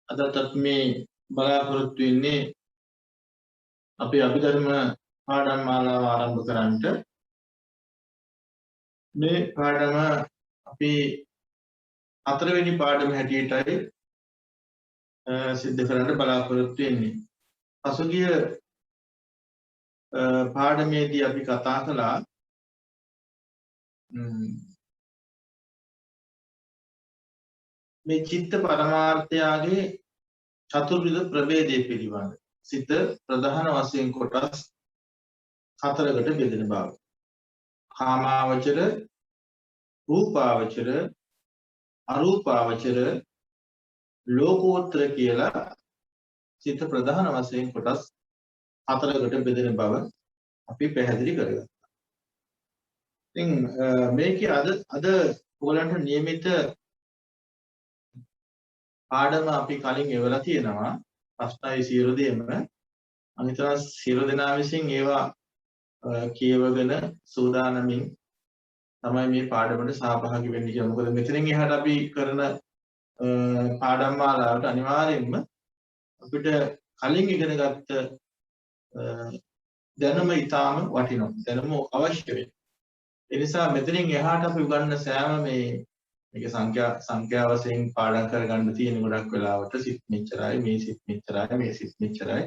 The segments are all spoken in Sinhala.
අදටත් මේ බලාපොරොත්තු වෙන්නේ අපේ අභිධර්ම පාඩම් මාලාව ආරම්භ කරන්නට. මේ පාඩම අපි හතරවෙනි පාඩම හැටියටයි සිද්ධ කරන්න බලාපොරොත්තු වෙන්නේ. පසුගිය පාඩමේදී අපි කතා කළා මේ චිත්ත පරමාර්ථයගේ චතුර්විධ ප්‍රභේදය පිළිබඳ. සිත ප්‍රධාන වශයෙන් කොටස් හතරකට බෙදෙන බව. කාමාවචර, රූපාවචර, අරූපාවචර, ලෝකෝත්තර කියලා සිත ප්‍රධාන වශයෙන් කොටස් හතරකට බෙදෙන බව අපි පැහැදිලි කරගත්තා. ඉතින් මේකේ අද ඔයගලන්ට નિયમિત පාඩම අපි කලින් එවලා තියෙනවා. ප්‍රශ්නයි සියලු දෙම. අනිතර සියලු දෙනා විසින් ඒවා කියවගෙන සූදානමින් තමයි මේ පාඩමට සහභාගී වෙන්න කියලා. මොකද මෙතනින් එහාට අපි කරන පාඩම් මාලාවට අනිවාර්යෙන්ම අපිට කලින් ඉගෙන ගත්ත දැනුම ඊටාම වටිනවා. දැනුම අවශ්‍ය වෙනවා. ඒ නිසා මෙතනින් එහාට අපි උගන්න සෑම මේක සංඛ්‍යා වශයෙන් පාඩම් කරගන්න තියෙන ගොඩක් වෙලාවට සිත් මෙච්චරයි, මේ සිත් මෙච්චරයි, මේ සිත් මෙච්චරයි.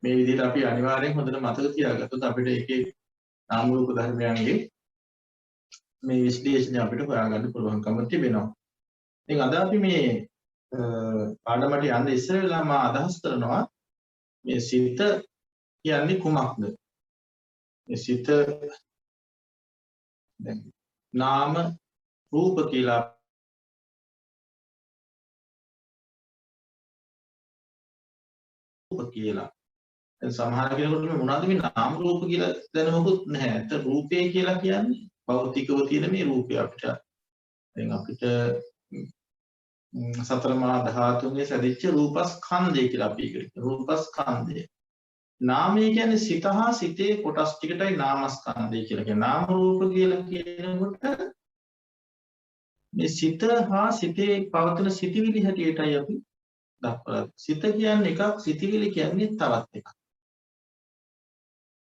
මේ විදිහට අපි අනිවාර්යෙන් හොඳට මතක තියාගත්තොත් අපිට ඒකේ නාම රූප ධර්මයන්ගේ මේ විශ්ලේෂණය අපිට හොයාගන්න පුළුවන්කම තිබෙනවා. ඉතින් අද අපි මේ පාඩමට යන්න ඉස්සර වෙලා මම අදහස් කරනවා මේ සිත කියන්නේ කුමක්ද? මේ සිත දැන් නාම රූප කියලා දැන් සමහර කෙනෙකුට මේ මොනවද මේ නාම රූප කියලා දැනුමකුත් නැහැ. ඒත් රූපය කියලා කියන්නේ භෞතිකව තියෙන මේ රූපය අපිට සතර මහා ධාතුන්ගේ සැදිච්ච රූපස්කන්ධය කියලා අපි කියනවා. රූපස්කන්ධය. නාමය කියන්නේ සිත හා සිතේ කොටස් ටිකටයි නාමස්කන්ධය කියලා කියනවා. නාම රූප කියලා කියනකොට මේ සිත හා සිතේ පවතින සිතිවිලි හැටියටයි අපි දක්වලා. සිත කියන්නේ එකක්, සිතිවිලි කියන්නේ තවත් එකක්.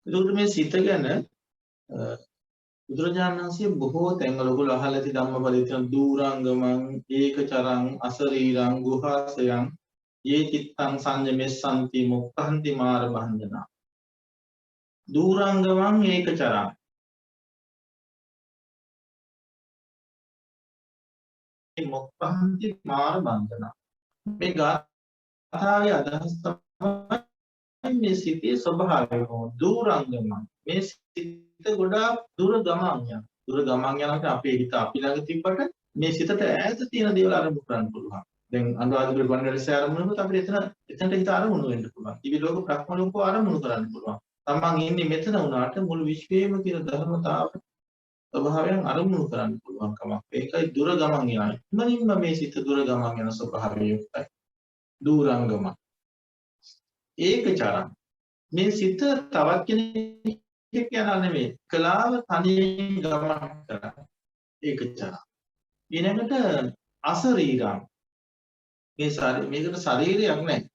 ඒකට මේ සිත ගැන බුදුරජාණන් වහන්සේ බොහෝ තැන්වල ඔයගොල්ලෝ අහලා ඇති ධම්මපදයේ තියෙන දූරංගමං, ඒකචරං, අසරීරං, ගුහාසයං, යේ චිත්තං සංයමෙස්සන්ති මුක්ඛන්ති මාර බන්ධනා. දූරංගමං ඒකචරං. මුක්ඛන්ති මාර බන්ධනා. මේ ගාථාවේ අදහස් තමයි මේ සිතේ ස්වභාවය. දූරංගමං. මේ සිත ගොඩාක් දුර ගමන් යන. දුර ගමන් යනකොට අපේ හිත අපි ළඟ තිබ්බට මේ සිතට ඈත තියෙන දේවල් අරමුණු කරන්න පුළුවන්. දැන් අනුරාධපුර වනවැලසේ ආරමුණුත් අපිට එතනට හිත අරමුණු වෙන්න පුළුවන්. දිවි ලෝක බ්‍රහ්ම ලෝක ආරමුණු කරන්න පුළුවන්. තමන් ඉන්නේ මෙතන වුණාට මුළු විශ්වයේම තියෙන ධර්මතාව ස්වභාවයන් අරමුණු කරන්න පුළුවන් කමක්. ඒකයි දුර ගමන් යනයි. ඉක්මනින්ම මේ සිත දුර ගමන් යන ස්වභාවය යුක්තයි. දූරංගම. ඒකචරං. මේ සිත තවත් කෙනෙක් යනවා නෙමෙයි. කලාව තනියෙන් ගමන් කරනවා. ඒකචරං. ඊළඟට අසරීරං. මේකට ශරීරයක් නැහැ.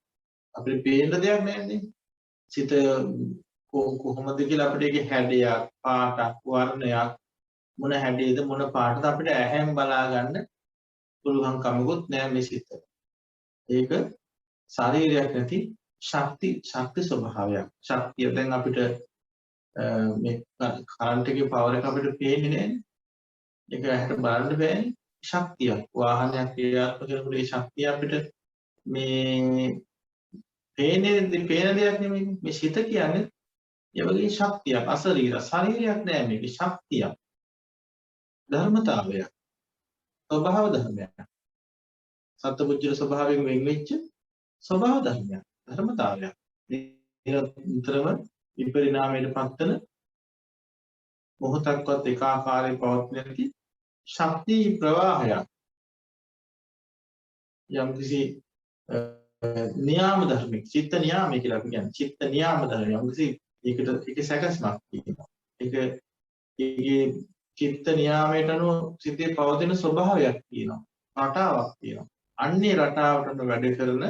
අපිට පේන්න දෙයක් නැන්නේ. සිත කොහොමද කියලා අපිට ඒකේ හැඩයක්, පාටක්, වර්ණයක් මොන හැඩයේද මොන පාටද අපිට ඇහෙන් බලා ගන්න පුළුවන් කමකුත් නැහැ මේ සිත. ඒක ශරීරයක් නැති ශක්ති ස්වභාවයක්. ශක්තිය දැන් අපිට මේ කරන්ට් එකේ පවර් එක අපිට පේන්නේ නැහැ. ඒක ඇහැට බලන්න බෑනේ. ශක්තියක් වාහනයක් ක්‍රියාත්මක කරනකොට ඒ ශක්තිය අපිට මේ පේන දෙයක් නෙමෙයි. මේ සිත කියන්නේ ඒ වගේ ශක්තියක්. ශරීරයක් නෑ මේකේ. ශක්තියක්, ධර්මතාවයක්, ස්වභාව ධර්මයක්. සත්පුජ්‍යල ස්වභාවයෙන් වෙන් වෙච්ච ස්වභාව ධර්මයක්, ධර්මතාවයක්. නිතරම විපරිණාමයට පත්වන මොහොතක්වත් එක ආකාරයෙන් පවත්වන නැති ශක්ති ප්‍රවාහයක්. යම්කිසි නියාම ධර්මයක්, චිත්ත නියාමය කියලා අපි කියන්නේ. චිත්ත නියාම ධර්මයක්. යම්කිසි ඒකේ සැකස්මක් තියෙනවා. ඒකේ චිත්ත නියාමයට අනුව සිතේ පවතින ස්වභාවයක් තියෙනවා. රටාවක් තියෙනවා. අන්නේ රටාවට වැඩ කරන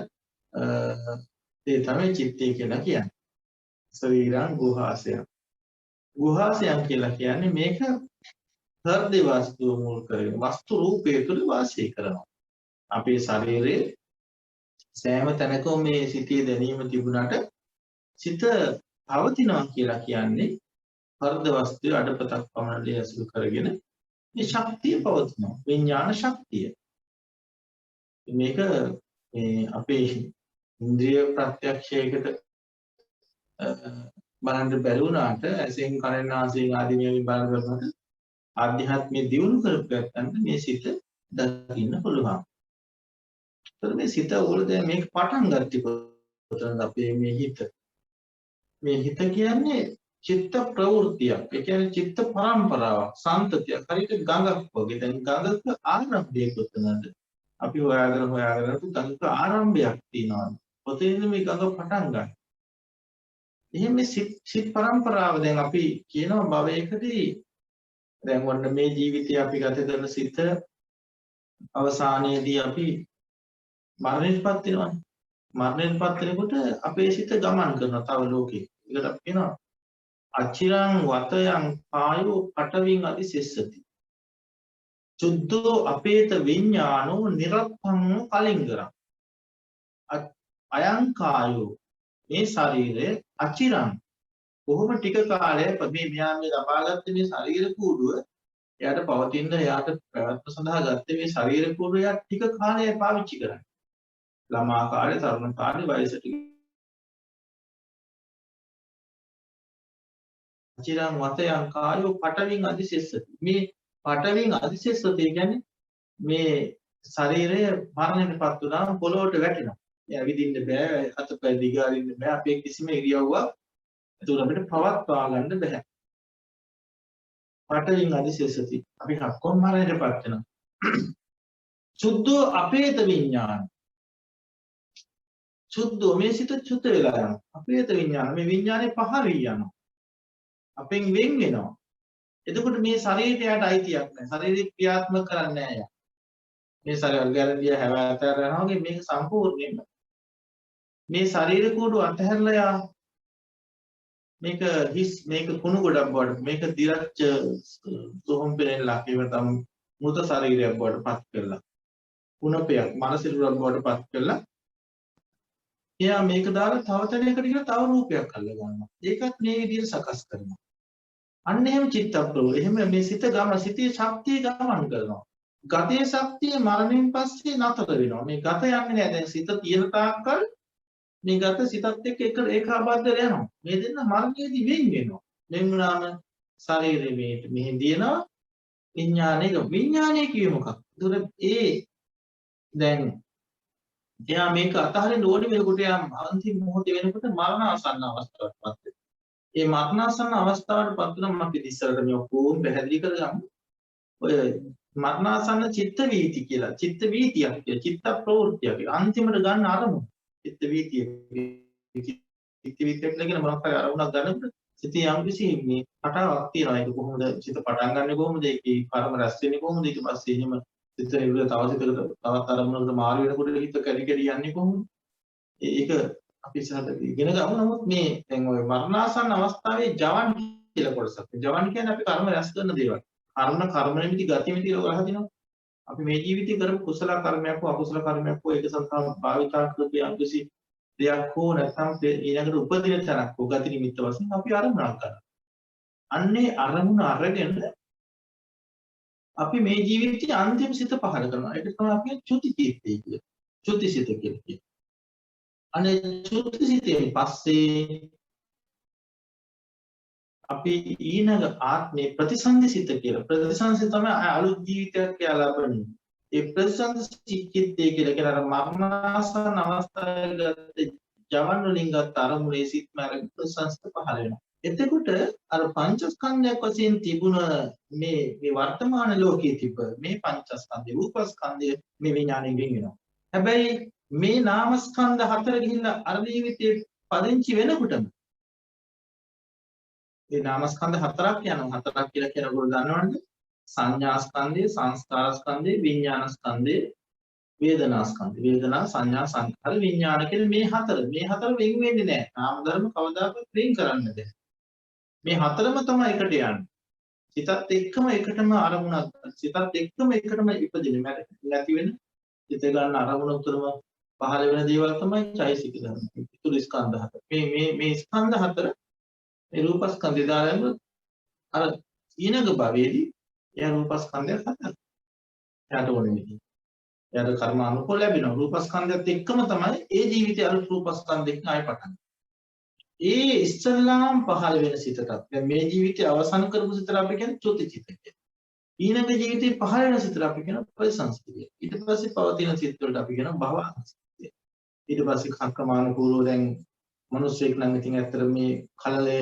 ඒ තමයි චිත්තය කියලා කියන්නේ. ශරීරං ගුහාසයං. ගුහාසයන් කියලා කියන්නේ මේක හෘද වස්තුව මුල් කරගෙන වස්තු රූපය තුළ වාසය කරනවා. අපේ ශරීරයේ සෑම තැනකම මේ සිතේ දැනීම තිබුණාට සිත පවතිනවා කියලා කියන්නේ හෘද වස්තුවේ අඩපතක් පමණ දේ ඇසුරු කරගෙන මේ ශක්තිය පවතිනවා. විඥාන ශක්තිය. මේක මේ අපේ ඉන්ද්‍රිය ප්‍රත්‍යක්ෂයකට බලන්න බැලුණාට ඇසෙන් කනෙන් නාසයෙන් ආදී මේවායින් බලනකොට ආධ්‍යාත්මය දියුණු කරපැත්තන්ට මේ සිත දකින්න පුළුවන්. ඒතර මේ සිත වල දැන් මේක පටන් ගත්තේ කොතනද අපේ මේ හිත. මේ හිත කියන්නේ චිත්ත ප්‍රවෘත්තියක්. ඒ කියන්නේ චිත්ත පරම්පරාවක්, සම්තතියක්. හරියට ගඟක් වගේ. දැන් ගඟක ආරම්භය කොතනද? අපි හොයාගෙන ගඟක ආරම්භයක් තියෙනවා. කොතනින්ද මේ ගඟ පටන් ගන්නේ? එහෙනම් මේ සිත් පරම්පරාව දැන් අපි කියනවා භවයකදී දැන් වන්න මේ ජීවිතය අපි ගත කරන සිත අවසානයේදී අපි මරණයටපත් වෙනවානේ. මරණයටපත් වෙනකොට අපේ සිත ගමන් කරනවා තව ලෝකෙක. ඒකට අපි කියනවා අචිරං වතයන් කායෝ පටවින් අදිසෙස්සති. චුද්ධෝ අපේත විඥානෝ නිරත්තං කලින්ගරං. අයං කායෝ මේ ශරීරය අචිරං කොහොම ටික කාලයක් මේ මෙයාගේ ලබාගත්ත මේ ශරීර කූඩුව එයාට පවතින එයාට ප්‍රවත්ම සඳහා ගත්තේ මේ ශරීර කූඩුව එයා ටික කාලයක් පාවිච්චි කරන්නේ. ළමා කාලේ, තරුණ කාලේ, වයසට අචිරං වතයන් කායෝ පටවින් අදිසෙස්සති. මේ පටවින් අදිසෙස්සති කියන්නේ මේ ශරීරය මරණයටපත් වුණාම පොළොවට වැටෙනවා. ඇවිදින්න බෑ, අතපය දිගාරින්න බෑ, අපේ කිසිම ඉරියව්වක් ඒක අපිට පවත්වා ගන්න බෑ. පටවින් අදිසෙස්සති. අපි හක්කොම් මරණයටපත් වෙනවා. සුද්ධෝ අපේත විඥාන. සුද්ධෝ මේ සිත චුත වෙලා යනවා. අපේත විඥාන මේ විඥානේ පහළ යනවා. අපෙන් වෙන් වෙනවා. එතකොට මේ ශරීරයට අයිතියක් නැහැ. ශරීරය ක්‍රියාත්මක කරන්නේ නැහැ. මේ ශරීර ගැලඳිය හැවතර යනවා වගේ මේක සම්පූර්ණයෙන්ම මේ ශරීර කූඩුව අතහැරලා මේක හිස් මේක කුණු ගොඩක් බවට මේක දිරච්ච සොහොන් පෙරෙල්ලක් ඒව තම මෘත ශරීරයක් බවට පත් කරලා කුණපයක් මනසිරුවක් බවට පත් කරලා එයා මේක දාලා තව තැනකට ගිහලා තව රූපයක් අල්ල ගන්නවා. ඒකත් මේ විදිහට සකස් කරනවා. අන්න එහෙම චිත්ත ප්‍රවෘත්ති. එහෙම මේ සිත ගමන සිතේ ශක්තිය ගමන් කරනවා. ගතේ ශක්තිය මරණයෙන් පස්සේ නතර වෙනවා. මේ ගත යන්නේ නැහැ. දැන් සිත තියෙන තාක්කල් මේ ගත සිතත් එක්ක ඒකාබද්ධ වෙනවා. මේ දෙන්න මරණයේදී වෙන් වෙනවා. වෙන් වුණාම ශරීරෙ මෙහෙ දිනනවා විඥානය කියේ මොකක්ද? ඒතර දැන් එයා මේක අතහරින්න ඕනේ වෙනකොට එයා අන්තිම මොහොතේ වෙනකොට මරණාසන්න අවස්ථාවටපත් වෙනවා. මේ මරණාසන්න අවස්ථාවටපත් වුණාම අපි ඉස්සරට මේ ඔක්කොම පැහැදිලි කරගමු. ඔය මරණාසන්න චිත්ත වීති කියලා චිත්ත වීතියක් කියලා චිත්ත ප්‍රවෘත්තියක් අන්තිමට ගන්න අරමුණ චිත්ත වීතිය චිත්ත වීතියක් කියන මොනක් හරි අරමුණක් ගන්නකොට සිතේ යම් කිසි මේ පටාවක් තියෙනවා. ඒක කොහොමද සිත පටන් ගන්නෙ කොහොමද? ඒකේ කර්ම රැස් වෙන්නේ කොහොමද? ඊට පස්සේ එහෙම සිත නිරුද්ධ තව සිතකට තවත් අරමුණකට මාරු වෙනකොට හිත කැඩි කැඩි යන්නේ කොහොමද? ඒක අපි ඉස්සරහට ඉගෙන ගමු. නමුත් මේ දැන් ওই මරණාසන්න අවස්ථාවේ ජවන් කියලා කොටසක්. ජවන් කියන්නේ අපි කර්ම රැස් කරන දේවල්. කර්ම නිමිති ගති මිති වල හදිනවා. අපි මේ ජීවිතේ කරපු කුසල කර්මයක් හෝ අකුසල කර්මයක් හෝ ඒක සඳහා භාවිතා කරපු යම්කිසි දෙයක් හෝ නැත්නම් ඊළඟට උපදින තැනක් හෝ ගති නිමිත්ත වශයෙන් අපි අරමුණක් ගන්නවා. අන්නේ අරමුණ අරගෙන අපි මේ ජීවිතයේ අන්තිම සිත පහළ කරනවා. ඒක තමයි අපි චුති චිත්තය කියන්නේ. චුති සිත කියන්නේ. අනේ චුති සිතෙන් පස්සේ අපි ඊළඟ ආත්මේ ප්‍රතිසන්දිසිත කියලා. ප්‍රතිසන්දිසිත තමයි අලුත් ජීවිතයක් කියලා ලබන්නේ. ඒ ප්‍රතිසන්දිසිතය කියලා කියන අර මරණාසන්න අවස්ථාවේ ගත ජවන් වලින් ගත අරමුණේ සිත් මාර්ග ප්‍රතිසන්දිසිත පහළ වෙනවා. එතකොට අර පංචස්කන්ධයක් වශයෙන් තිබුණ මේ වර්තමාන ලෝකයේ තිබ මේ පංචස්කන්ධය රූපස්කන්ධය මේ විඥාණයෙන් වෙන් වෙනවා. හැබැයි මේ නාමස්කන්ධ හතර ගිහිල්ලා අර ජීවිතේ පදිංචි වෙනකොටම මේ නාමස්කන්ධ හතරක් යනවා. හතරක් කියලා කියනකොට දන්නවද? සංඥාස්කන්ධය, සංස්කාරස්කන්ධය, විඥානස්කන්ධය, වේදනා ස්කන්ධ. වේදනා සංඥා සංඛාර විඥාන කියන මේ හතර වෙන් වෙන්නේ නැහැ. නාම ධර්ම කවදාකවත් වෙන් කරන්න බෑ. මේ හතරම තමයි එකට යන්නේ. සිතත් එක්කම එකටම අරමුණක් සිතත් එක්කම එකටම ඉපදින නැති වෙන සිත ගන්න අරමුණ උතරම පහළ වෙන දේවල් තමයි චෛසික ධර්ම. ඉතුරු ස්කන්ධ හතර. මේ ස්කන්ධ හතර මේ රූප ස්කන්ධය දාලම අර ඊනක භවයේදී එයා රූප ස්කන්ධය හතර. එයාට ඕනේ නෙමෙයි. එයාට කර්මානුකූල ලැබෙනවා. රූප ස්කන්ධයත් එක්කම තමයි ඒ ජීවිතය අර රූප ස්කන්ධෙක ආය පටන්. ඒ ඉස්සල්ලාම් පහළ වෙන සිතට දැන් මේ ජීවිතය අවසන් කරපු සිතට අපි කියන්නේ චුති චිත කියලා. ඊළඟ ජීවිතේ පහළ වෙන සිතට අපි කියන ප්‍රතිසංස්කෘතිය. ඊට පස්සේ පවතින සිත් වලට අපි කියන භවංස්කෘතිය. ඊට පස්සේ කක්කමානුකූලව දැන් මිනිස්සෙක් නම් ඉතින් ඇත්තට මේ කලලය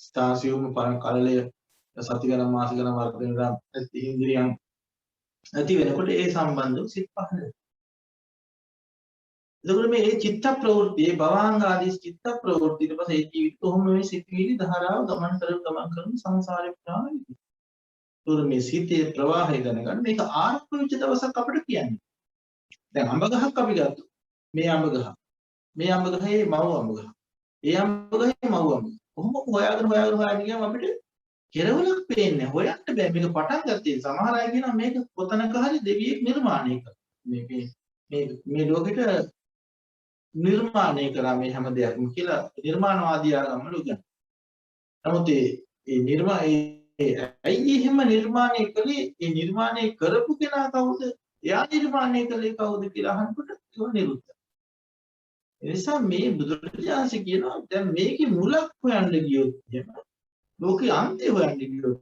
ස්ථාසියුම පරණ කලලය සති ගණන් මාස ගණන් වර්ධනය නැති ඉන්ද්‍රියන් නැති වෙනකොට ඒ සම්බන්ධව සිත් පහළ වෙනවා. එතකොට මේ චිත්ත ප්‍රවෘත්ති භවංග ආදී චිත්ත ප්‍රවෘත්ති ඊට පස්සේ ඒ ජීවිත කොහොම මේ සිත්විලි ධාරාව ගමන් කරන සංසාරේ ප්‍රවාහය. ඒතකොට මේ සිතේ ප්‍රවාහය දැනගන්න මේක ආරම්භ වෙච්ච දවසක් අපිට කියන්නේ. දැන් අඹ ගහක් අපි ගත්තා. මේ අඹ ගහ. මේ අඹ ගහේ මව් අඹ ගහ. ඒ අඹ ගහේ මව් අඹ. කොහොම හොයාගෙන ගියාම අපිට කෙරවලක් පේන්නේ. හොයන්න බෑ. මේක පටන් ගත්තේ සමහර අය කියනවා මේක කොතනක හරි දෙවියෙක් නිර්මාණය කළා. මේ ලෝකෙට නිර්මාණය කරා මේ හැම දෙයක්ම කියලා නිර්මාණවාදී ආගම්වල උගන්වනවා. නමුත් ඇයි එහෙම නිර්මාණය කළේ? ඒ නිර්මාණය කරපු කෙනා කවුද? එයා නිර්මාණය කළේ කවුද කියලා අහනකොට ඒක නිරුද්ධ. ඒ නිසා මේ බුදුරජාණන් කියනවා දැන් මේකේ මුලක් හොයන්න ගියොත් එහෙම ලෝකේ අන්තය හොයන්න ගියොත්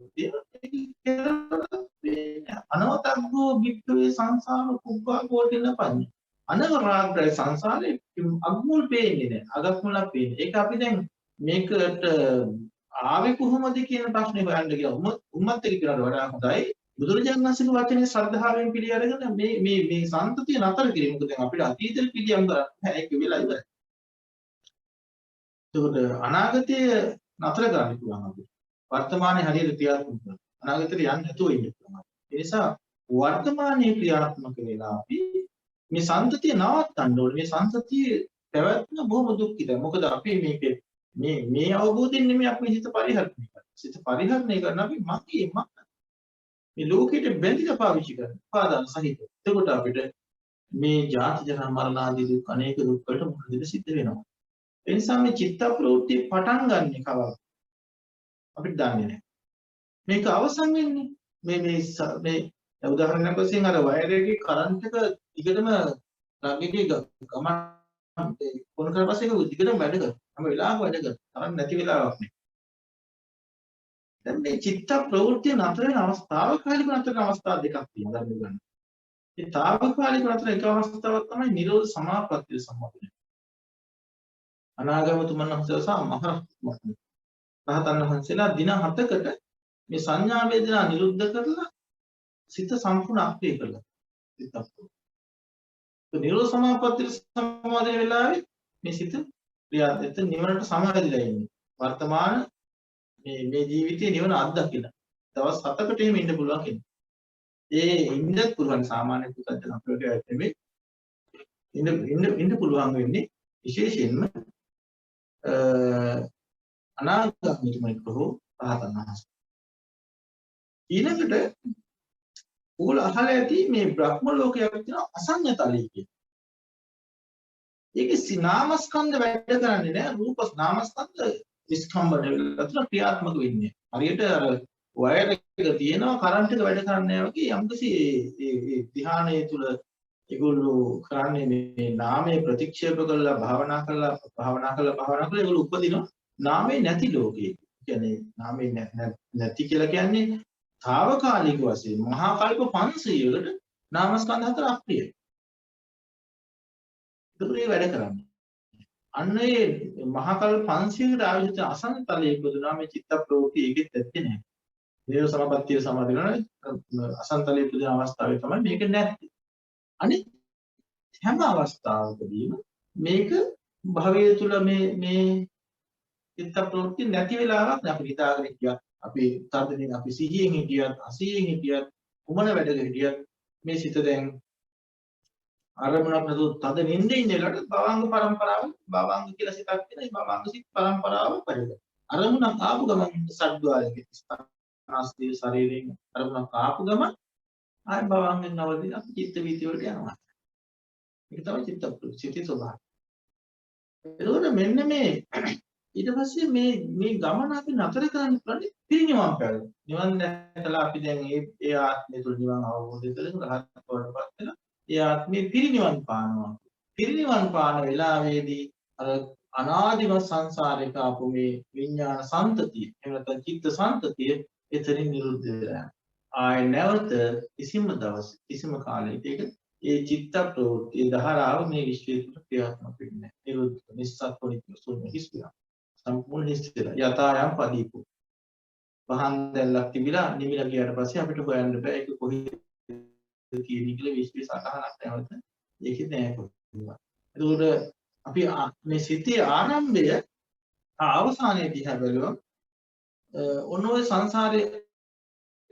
අනවතග්ගෝ වික්ඛවේ සංසාර කුබ්බා කෝටින පඤ්ඤ අනවරාග්‍රය සංසාරේ අග්මුල් පේන්නේ නැහැ. අගක් මුලක් පේන්නේ. ඒක අපි දැන් මේකට ආවේ කොහොමද කියන ප්‍රශ්නේ හොයන්න ගියා. උම්මත් එක කියනට වඩා හොඳයි බුදුරජාණන් වහන්සේගේ වචනේ ශ්‍රද්ධාවෙන් පිළි අරගෙන මේ සම්තතිය නතර කිරීම. මොකද දැන් අපිට අතීතෙ පිළියම් කරන්න බෑ. ඒක වෙලා ඉවරයි. ඒකට අනාගතයේ නතර කරන්න පුළුවන් අපිට. වර්තමානයේ හරියට ක්‍රියාත්මක කරන්න. අනාගතයට යන්න නැතුව ඉන්න පුළුවන්. ඒ නිසා වර්තමානයේ ක්‍රියාත්මක වෙලා අපි මේ සම්තතිය නවත්තන්න ඕනේ. මේ සම්තතියේ පැවැත්ම බොහොම දුක්ඛිතයි. මොකද අපි මේ අවබෝධයෙන් නෙමෙයි අපි හිත පරිහරණය කරන්නේ. හිත පරිහරණය කරන අපි මගේ මේ ලෝකෙට බැඳිලා පාවිච්චි කරන පාදාන සහිත. එතකොට අපිට මේ ජාති ජරා මරණ ආදී දුක් අනේක දුක් වලට මුහුණ දෙන්න සිද්ධ වෙනවා. ඒ නිසා මේ චිත්ත ප්‍රවෘත්ති පටන් ගන්න කවද අපිට දන්නේ නැහැ. මේක අවසන් වෙන්නේ මේ උදාහරණයක් වශයෙන් අර වයර් එකේ කරන්ට් එක දිගටම ළඟදී ගමන් කොන කරන පස්සේ ඒක දිගටම වැඩ කරනවා. හැම වෙලාවකම වැඩ කරනවා. තරම් නැති වෙලාවක් නේ. දැන් මේ චිත්ත ප්‍රවෘත්ති නතර වෙන අවස්ථාවකාලික නතර වෙන අවස්ථා දෙකක් තියෙනවා ධර්ම ගන්න. මේ తాවකාලික නතර එක අවස්ථාවක් තමයි නිරෝධ සමාපත්තිය සම්බන්ධයි. අනාගමතුමන් වහන්සේ සහ රහතන් වහන්සේලා දින 7කට මේ සංඥා වේදනා නිරුද්ධ කරලා සිත සම්පූර්ණ අක්‍රිය කරලා සිත අප්‍රෝධ. ඒ නිරෝධ සමාපත්තිය සමාදේ වෙලාවේ මේ සිත ක්‍රියාත්මක නිවනට සමාදිලා ඉන්නේ. වර්තමාන මේ ජීවිතයේ නිවන අත්දකින්න. දවස් 7කට එහෙම ඉන්න පුළුවන් කෙනෙක්. ඒ ඉන්නත් පුළුවන් සාමාන්‍ය පුතත් අපිට නෙමෙයි. ඉන්න පුළුවන් වෙන්නේ විශේෂයෙන්ම අනාගතමිතුමෙක් හෝ රහතන් වහන්සේ. ඊළඟට උගල අහලා ඇති මේ බ්‍රහ්ම ලෝකයක් තියෙන අසඤ්ඤතලී කියන. ඒකේ නාමස්කන්ධ වැඩ කරන්නේ නැහැ. රූප නාමස්කන්ධ විස්කම්බන වෙලා ක්‍රියාත්මක වෙන්නේ. හරියට අර වයර් එක තියෙනවා කරන්ට් එක වැඩ කරන්නේ නැහැ වගේ යම්කිසි ඒ ධ්‍යානයේ තුල ඒගොල්ලෝ කරන්නේ මේ නාමයේ ප්‍රතික්ෂේප කරලා භාවනා කරලා ඒගොල්ලෝ උපදිනවා නාමයේ නැති ලෝකේ. කියන්නේ නාමයේ නැති කියලා කියන්නේ తాවකාලික වශයෙන් මහා කල්ප 500කට නාමස්කන්ධ හතර අප්‍රියයි. ඒක වැඩ කරන්නේ. අන්න ඒ මහා කල්ප 500කට ආවිත අසන්නතලයේ ඉපදුනා මේ චිත්ත ප්‍රවෘත්ති ඒකෙත් ඇත්තේ නැහැ. නිරෝධ සමාපත්තිය සමාදිනවා අසන්නතලයේ ඉපදින අවස්ථාවේ තමයි මේක නැත්තේ. අනිත් හැම අවස්ථාවකදීම මේක භවයේ තුල මේ චිත්ත ප්‍රවෘත්ති නැති වෙලාවක් අපි හිතාගෙන හිටියා. අපි තර්ජනයෙන් අපි සිහියෙන් හිටියත් අසිහියෙන් හිටියත් කුමන වැඩක හිටියත් මේ සිත දැන් අරමුණක් නැතුව තද නිින්දේ ඉඳලාට භවංග පරම්පරාව භවංග කියලා සිතක් තියෙන ඒ භවංග සිත් පරම්පරාව පරිද අරමුණක් ආපු ගමන් සද්ද්වාරයක ස්ථානස්දී ශරීරයෙන් අරමුණක් ආපු ගමන් ආය භවංගෙන් නවදී අපි චිත්ත වීති වලට යනවා ඒක තමයි චිත්ත ස්වභාවය එතකොට මෙන්න මේ ඊට පස්සේ මේ ගමන අපි නතර කරන්න පුළුවන් පිරිනිවන් පෑම නිවන් දැකලා අපි දැන් ඒ ආත්මය තුළ නිවන් අවබෝධ කරගෙන රහත් බවටපත් වෙනවා ඒ ආත්මේ පිරිනිවන් පානවා. පිරිනිවන් පාන වෙලාවේදී අර අනාදිමත් සංසාරේක ආපු මේ විඥාන සංතතිය, එහෙම නැත්නම් චිත්ත සංතතිය එතරින් නිරුද්ධ වෙලා යනවා. ආය නැවත කිසිම දවසක කිසිම කාලයක ඒක ඒ චිත්ත ප්‍රවෘත්ති ධාරාව මේ විශ්වයේ තුල ක්‍රියාත්මක වෙන්නේ නැහැ. නිරුද්ධ නිස්සත්පොනික ශූන්‍ය හිස්පියා. සම්පූර්ණ හිස්පියා. යථායම් පදීපු. පහන් දැල්ලක් තිබිලා නිවිලා ගියාට පස්සේ අපිට හොයන්න බෑ ඒක කොහේ තියෙන්නේ කියලා විශ්ව සටහනක් නැවත ඒකේ නෑ කොහොමද. එතකොට අපි මේ සිතේ ආරම්භය අවසානයේ දිහා බැලුවොත් ඔන්න ඔය සංසාරේ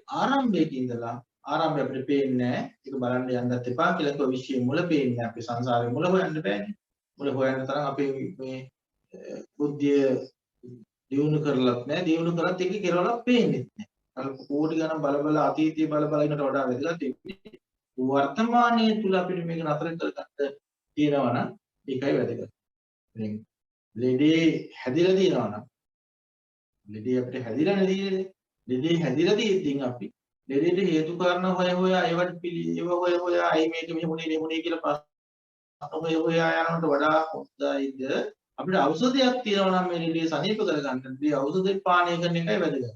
ආරම්භයේ ඉඳලා ආරම්භය අපිට පේන්නේ නෑ. ඒක බලන්න යන්නත් එපා කියලා කිව්ව විශ්වයේ මුල පේන්නේ අපි සංසාරේ මුල හොයන්න බෑනේ. මුල හොයන්න තරම් අපේ මේ බුද්ධිය දියුණු කරලත් නෑ. දියුණු කරත් ඒක කෙරවලක් පේන්නේ නෑ. අර කෝටි ගණන් බල අතීතයේ බල ඉන්නට වඩා වැදගත් වෙන්නේ වර්තමානයේ තුල අපිට මේක නතර කරගන්න තියෙනවා නම් ඒකයි වැදගත්. ඉතින් ලෙඩේ හැදිලා තියෙනවා නම් ලෙඩේ අපිට හැදිලා නැතිනේ. ලෙඩේ හැදිලා තියෙද්දින් අපි ලෙඩේට හේතු කාරණා හොයා ඒවට ඒව හොයා අයි මේක මෙහෙමුනේ කියලා ප්‍රශ්න හොයා යනකට වඩා හොඳයිද අපිට ඖෂධයක් තියෙනවා නම් මේ ලෙඩේ සනීප කරගන්න මේ ඖෂධේ පානය කරන එකයි වැදගත්.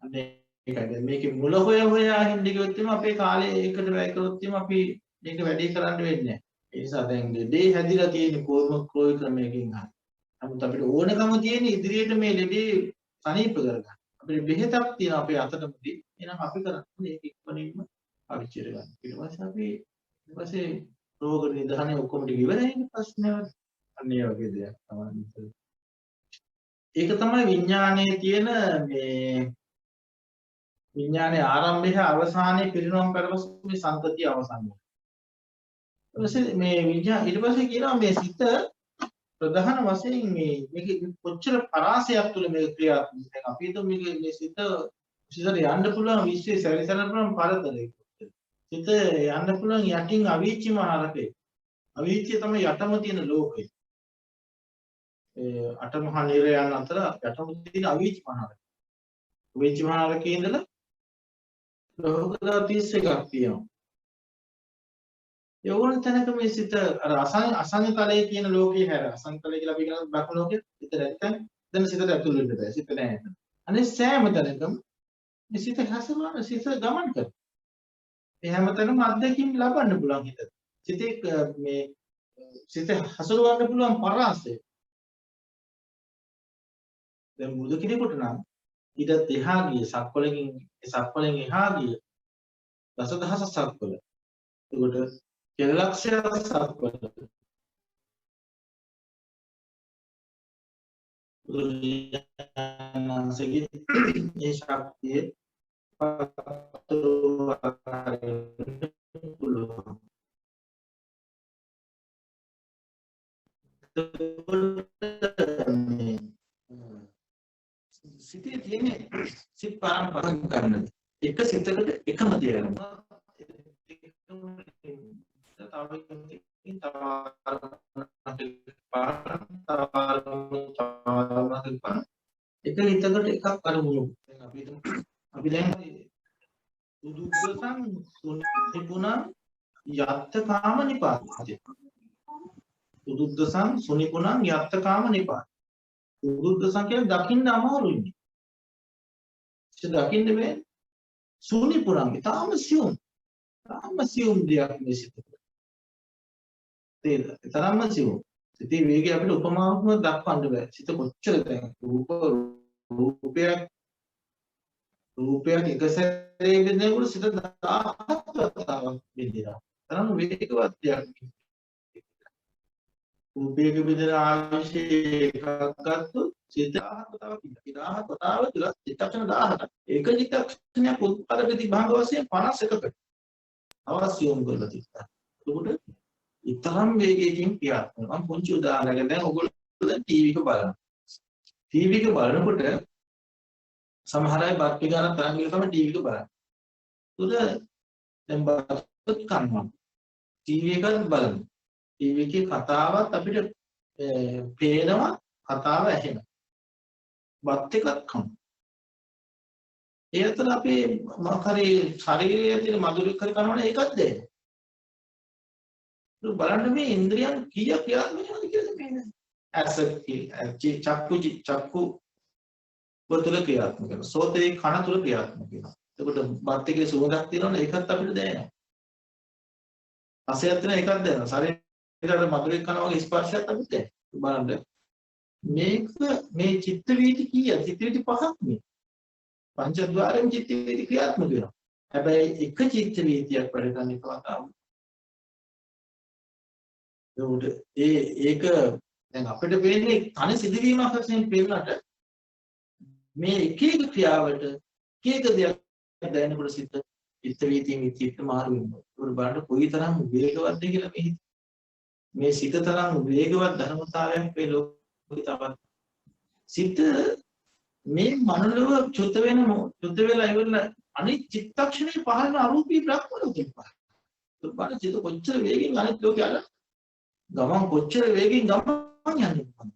අනේ ඒකයි මේකේ මුල හොයා හින්දි කිව්වොත් එimhe අපේ කාලේ ඒකට වැය කරොත් එimhe අපි මේක වැඩි කරන්න වෙන්නේ නැහැ. ඒ නිසා දැන් ලෙඩේ හැදිලා තියෙන කොහොම ක්‍රෝයි ක්‍රමයකින් හරි. නමුත් අපිට ඕනකම තියෙන ඉදිරියට මේ ලෙඩේ සනීප කරගන්න. අපිට බෙහෙතක් තියෙන අපේ අතටමදී. එහෙනම් අපි කරන්නේ ඒක ඉක්මනින්ම පාවිච්චි කරගන්න. ඊට පස්සේ අපි ඊට පස්සේ රෝග නිදානේ ඔක්කොම ටික ඉවරයි ප්‍රශ්නවල. අන්න ඒ වගේ දෙයක් තමයි. ඒක තමයි විඥානයේ තියෙන මේ විඥානයේ ආරම්භය අවසානයේ පිරිනොම් කරවස් මේ සංතතිය අවසන් වෙනවා. ඊට පස්සේ මේ ඊට පස්සේ කියනවා මේ සිත ප්‍රධාන වශයෙන් මේක කොච්චර පරාසයක් තුළ මේක ක්‍රියාත්මක වෙනවා. අපි හිතමු මේ සිතට යන්න පුළුවන් විශ්වයේ සැරිසරන්න පුළුවන් පරතරයක්. සිත යන්න පුළුවන් යටින් අවීචි මහරකේ. අවීචිය තමයි යටම තියෙන ලෝකය. ඒ අටමහා නිරයන් අතර යටම තියෙන අවීචි මහරක. අවීචි මහරකේ ඉඳලා ලෝක 31ක් තියෙනවා. ඒ ඕන තැනක මේ සිත අර අසංය තලයේ කියන ලෝකේ හැර අසංය තලය කියලා අපි කියන බ්‍රහ්ම ලෝකෙත් විතර නැත්නම් දැන් සිතට ඇතුල් වෙන්න බෑ. සිත නැහැ එතන. අනේ සෑම තැනකම මේ සිත හසුරවන සිත ගමන් කරනවා. මේ හැම තැනම අත්දැකීම් ලබන්න පුළුවන් හිතට. සිතේ මේ සිත හසුරවන්න පුළුවන් පරාසය. දැන් මුද කෙනෙකුට නම් ඊට එහා ගිය සක්වලෙන් එහා ගිය දසදහස සක්වල. ඒකට කෙලක්ෂය සක්වල. සගේ ඒ ශක්තිය පුළුවන්. සිතේ තියෙන සිත් පරම්පරාවක් ගන්න. එක සිතකට එකම දේ කරනවා. එක හිතකට එකක් අරමුණු. අපි දැන් උදුග්ගසං සුනිපුණං යත්තකාම නිපාතය. උදුග්ගසං සුනිපුණං යත්තකාම නිපාතය. උදුග්ගසං කියන්නේ දකින්න අමාරුයි. ඒක දකින්න බෑ. සුනිපුණං තාම සියුම් දෙයක් මේ සිතේ. තරම්ම සියුම්. සිතේ වේගය අපිට උපමාවක්ම දක්වන්න බෑ. සිත කොච්චර දැන් රූපයක් එක සැරේ බෙදනකොට සිත 17 වතාවක් බෙදෙනවා. තරම් වේගවත් දෙයක්. රූපයක බෙදෙන ආංශය එකක් ගත්තොත් සිත 17 වතාවක් ඉන්නවා. 17 වතාව තුල චිත්තක්ෂණ 17ක්. ඒක චිත්තක්ෂණයක් උත්පල ප්‍රතිභාග වශයෙන් 51කට. අවශ්‍යම කරලා තිබ්බා. ඒකට ඊතරම් වේගයකින් ක්‍රියාත්මක වෙනවා. මම පුංචි උදාහරණයක් දැන් ඔයගොල්ලෝ දැන් ටීවී එක බලනවා. ටීවී එක බලනකොට සමහර අය බත් එක ගන්න තරම් ගිහලා තමයි ටීවී එක බලන්නේ. ඒකද දැන් බත් කනවා. ටීවී එකත් බලනවා. ටීවී එකේ කතාවත් අපිට පේනවා, කතාව ඇහෙනවා. බත් එකත් කනවා. ඒ අතර අපේ මොකක් හරි ශරීරයේ තියෙන මధుරික හරි කනවනේ ඒකත් දැනෙනවා. ඒක බලන්න මේ ඉන්ද්‍රියන් කීය ක්‍රියාත්මක වෙනවද කියලා මේක. ඇස චක්කු තුළ ක්‍රියාත්මක වෙනවා. සෝතේ කන තුළ ක්‍රියාත්මක වෙනවා. එතකොට බත් එකේ සුවඳක් තියෙනවනේ ඒකත් අපිට දැනෙනවා. රසයක් තියෙන එකක් දැනෙනවා. ශරීරයට මధుරික කන වගේ ස්පර්ශයක් අපිට දැනෙනවා. බලන්න මේක මේ චිත්ත වීති කීයද? චිත්ත වීති පහක් මේ. පංචද්වාරයෙන් චිත්ත වීති ක්‍රියාත්මක වෙනවා. හැබැයි එක චිත්ත වීතියක් වැඩ කරන එක වතාව. ඒක දැන් අපිට වෙන්නේ තනි සිදුවීමක් වශයෙන් පෙන්නට මේ එක එක ක්‍රියාවට එක එක දෙයක් දැනෙනකොට සිත චිත්ත වීතියෙන් චිත්ත මාරු වෙනවා. ඒක බලන්න කොයිතරම් වේගවත්ද කියලා මේ සිත තරම් වේගවත් ධර්මතාවයක් මේ ලෝකෙ තවත් සිත මේ මනෝලව චුත වෙලා ඉවරන අනිත් චිත්තක්ෂණේ පහළම අරූපී බ්‍රහ්ම ලෝකෙ පහළ. ඒක බලන්න සිත කොච්චර වේගෙන් අනිත් ලෝකයට ගමන් කොච්චර වේගෙන් ගමන් යන්නේ.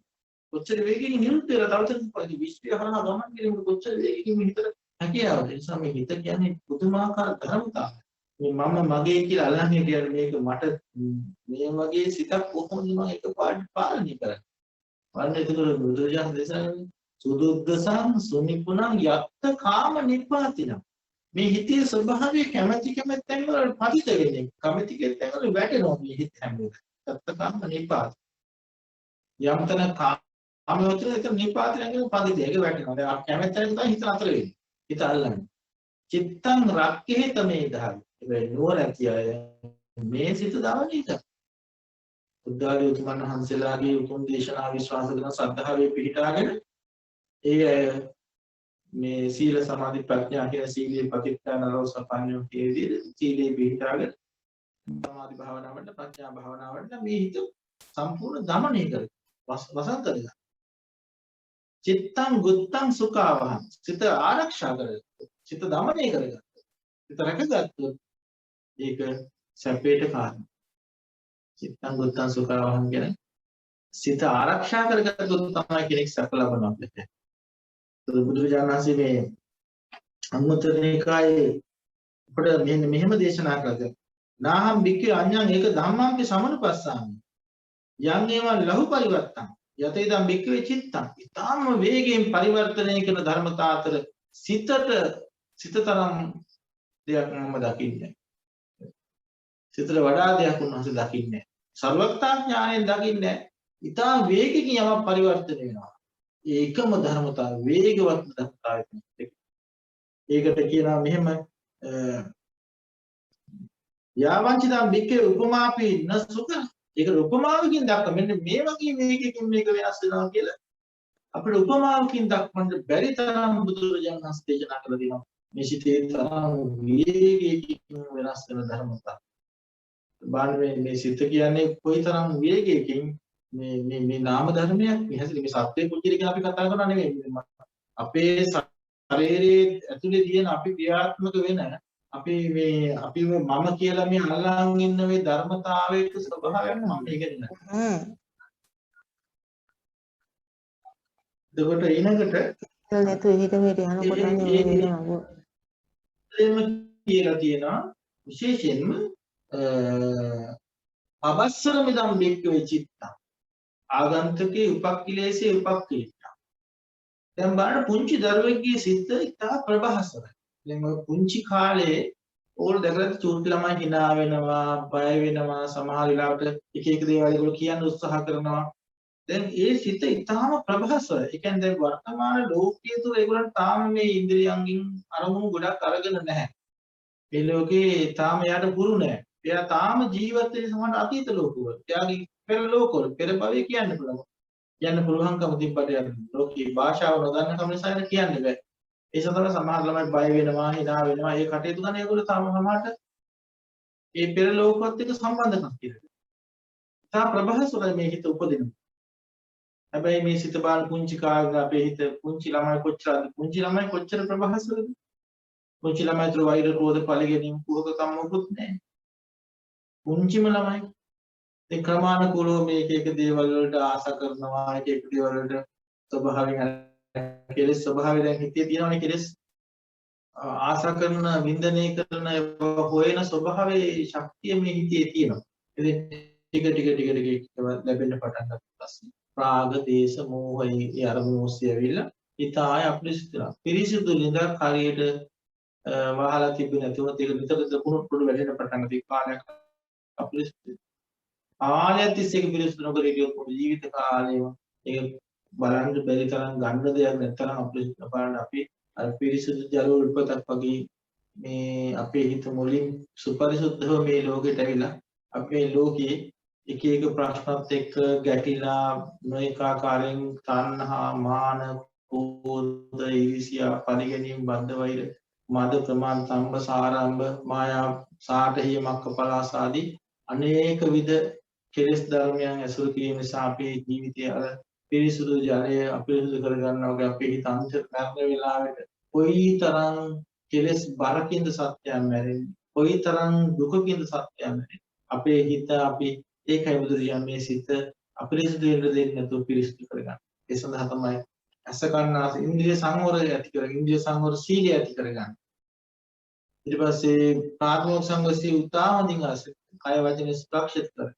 කොච්චර වේගෙන් නිරුද්ධ වෙලා තවද විශ්වය හරහා ගමන් කිරීමට කොච්චර වේගෙන් මේ හිතට හැකියාවද. ඒ නිසා මේ හිත කියන්නේ පුදුමාකාර ධර්මතාවයක්. මේ මම මගේ කියලා අල්ලන්නේ කියන්නේ මේක මට මේ වගේ සිතක් කොහොමද මම එකපාරට පාලනය කරන්නේ. වන්න ඒකතර බුදුරජාණන් දේශනා සුදුද්දසං සුනිපුණං යත්ත කාම නිපාතිනම්. මේ හිතේ ස්වභාවය කැමැති තැන් වල පතිත වෙන්නේ. කැමැති තැන් වල වැටෙනවා මේ හිත හැම වෙලාවෙම. යත්ත කාම නිපාත. යම් තැන කාමවතුන ඒක නිපාතයෙන් කියන පදිත. ඒක වැටෙනවා. දැන් කැමැත්තෙන් තමයි හිත අතර වෙන්නේ. හිත අල්ලන්නේ. චිත්තං රක්ඛේ තමේ දහවි. ඒ නුවණැති අය මේ සිත දාවන්නේ ඉත. බුද්ධාගම උතුමන් වහන්සේලාගේ උතුම් දේශනා විශ්වාස කරන සද්ධාවේ පිහිටාගෙන ඒ මේ සීල සමාධි ප්‍රඥා කියන සීලේ ප්‍රතිපදානව සපන්නෝ කියේදී සීලේ පිහිටාගෙන සමාධි භාවනාවට ප්‍රඥා භාවනාවට මේ හිත සම්පූර්ණ දමනය කර වසන් කරගන්න. චිත්තං ගුත්තං සුඛාවහං. සිත ආරක්ෂා කරගන්න. සිත දමනය කරගන්න. සිත රැකගත්තොත් ඒක සැපේට කාරණා. චිත්තං ගුත්තං සුඛාවහං කියන්නේ සිත ආරක්ෂා කරගත්තොත් තමයි කෙනෙක් සැප ලබනවා කියන්නේ. බුදුරජාණන් වහන්සේ මේ අංගුත්තර නිකායේ අපිට මෙහෙම දේශනා කළා. නාහම් බික්කේ අඤ්ඤං ඒක ධම්මං සමනුපස්සාමි. යං ඒවං ලහු පරිවර්තං. යතේදම් බික්කේ චිත්තං. ඊටාම වේගයෙන් පරිවර්තනය කරන ධර්මතා අතර සිත තරම් දෙයක් මම දකින්නේ. සිතට වඩා දෙයක් උන්වහන්සේ දකින්නේ. සර්වඥා ඥාණයෙන් දකින්නේ. ඊටාම වේගකින් යමක් පරිවර්තනය වෙනවා. ඒකම ධර්මතාවය වේගවත් ධර්මතාවයක්. ඒකට කියනවා මෙහෙම යාවංචිතම් බික්කේ උපමාපි නසුක. ඒක උපමාවකින් දක්ව මෙන්න මේ වගේ වේගකින් මේක වෙනස් වෙනවා කියලා අපිට උපමාවකින් දක්වන්න බැරි තරම් බුදුරජාණන් වහන්සේ දේශනා කළ දෙනවා. මේ සිතේ තරම් වේගයකින් වෙනස් වෙන ධර්මතාව. බාන්නේ මේ සිත කියන්නේ කොයිතරම් වේගයකින් මේ නාම ධර්මයක් මේ හැසිරෙන්නේ මේ සත්‍ය පුජ්‍යල කියන අපි කතා කරනවා නෙමෙයි. අපේ ශරීරයේ ඇතුලේ තියෙන අපි ක්‍රියාත්මක වෙන අපි මම කියලා මේ අල්ලන් ඉන්න මේ ධර්මතාවයක ස්වභාවයක් මම ඉගෙනගන්න. එතකොට ඊනකට නැතු හිත මෙහෙට යනකොට වෙනවා. එතෙම කියලා තියෙනවා විශේෂයෙන්ම අබස්සර මිදම් බික්කවේ චිත්තං ආගන්තුකේ උපක්ඛිලේසේ උපක්ඛිතා. දැන් බලන්න පුංචි දරුවෙක්ගේ සිත ඉතා ප්‍රබහසරයි. දැන් ඔය පුංචි කාලේ ඕල් දැකලා චූටි ළමයි hina වෙනවා, බය වෙනවා, සමහර වෙලාවට එක එක දේවල් ඒගොල්ලෝ කියන්න උත්සාහ කරනවා. දැන් ඒ සිත ඉතාම ප්‍රබහසරයි. ඒ කියන්නේ දැන් වර්තමාන ලෝකයේ තුල ඒගොල්ලන් තාම මේ ඉන්ද්‍රියයන්ගෙන් අරමුණු ගොඩක් අරගෙන නැහැ. මේ ලෝකේ තාම යාට පුරු නැහැ. එයා තාම ජීවත් වෙන සමහර අතීත ලෝකවල. එයාගේ පෙර ලෝකවල පෙර භවයේ කියන්න පුළුවන්. කියන්න පුළුවන්කම තිබ්බට ලෝකී භාෂාව නොදන්නකම නිසා ඒක කියන්න බෑ. ඒ සතර සමහර ළමයි බය වෙනවා, hina වෙනවා. ඒ කටයුතු කරන ඒගොල්ලෝ තාම සමහරට ඒ පෙර ලෝකවත් එක්ක සම්බන්ධකම් තියෙනවා. තා ප්‍රභාසරයි මේ හිත උපදිනවා. හැබැයි මේ සිත බාල පුංචි කාලේ අපේ හිත පුංචි ළමයි කොච්චර ප්‍රභාසරද? පුංචි ළමයි තුර වෛර ක්‍රෝධ පරිගැනීම් කුහකකම් මොකුත් නැහැ. පුංචිම ළමයි ඒ ක්‍රමානුකූලව මේක එක දේවල් වලට ආශා කරනවා, එක දේවල් වලට ස්වභාවයෙන් කෙලෙස් ස්වභාවය දැන් හිතේ තියෙනවනේ කෙලෙස් ආශා කරන වින්දනය කරන හොයන ස්වභාවයේ ශක්තිය මේ හිතේ තියෙනවා. ඉතින් ටික ලැබෙන්න පටන් ගන්න පස්සේ රාග, දේශ, මෝහයි ඒ අරමුණු ඔස්සේ ඇවිල්ලා හිත ආය අපිරිසිදුලා. පිරිසිදු ලිඳක් හරියට වහලා තිබුණ නැතුව ඒක විතර දකුණු පොඩු වැඩෙන්න පටන් ගත්තා. කාලයක් අපිරිසිදු. ආලයක් තිස්සේ පිරිසිදු නොකර ගියොත් ජීවිත කාලේම ඒක බලන්න බැරි තරම් ගන්න දෙයක් නැත්නම් අපිරිසිදු බලන්න අපි අර පිරිසිදු ජල උල්පතක් වගේ මේ අපේ හිත මුලින් සුපරිසුද්ධව මේ ලෝකෙට ඇවිල්ලා අපේ ලෝකයේ එක එක ප්‍රශ්නත් එක්ක ගැටිලා නොඑක ආකාරයෙන් තණ්හා මාන කෝධ ඊර්ෂ්‍යා පරිගැනීම් බද්ධ වෛර මද ප්‍රමාණ සම්බ සාරම්භ මායා සාඨහිය මක්කපලාස ආදී අනේක විද කෙලෙස් ධර්මයන් ඇසුරු කිරීම නිසා අපේ ජීවිතය අර පිරිසුදු ජලය අපිරිසුදු කරගන්නවා වගේ අපේ හිත අන්තර මරණ වෙලාවට කොයිතරම් කෙලෙස් බරකින්ද සත්‍යයන් මැරෙන්නේ කොයිතරම් දුකකින්ද සත්‍යයන් මැරෙන්නේ අපේ හිත අපි ඒකයි බුදුරජාණන් මේ සිත අපිරිසුදු වෙන්න දෙන්නේ නැතුව පිරිසුදු කරගන්න. ඒ සඳහා තමයි අස කන්නාස ඉන්ද්‍රිය සංවරය ඇති කරගන්න. ඉන්ද්‍රිය සංවර සීලය ඇති කරගන්න. ඊට පස්සේ ප්‍රාථමික සංවසී උතාවදින් අස කය වචන ස්පර්ශිත කර.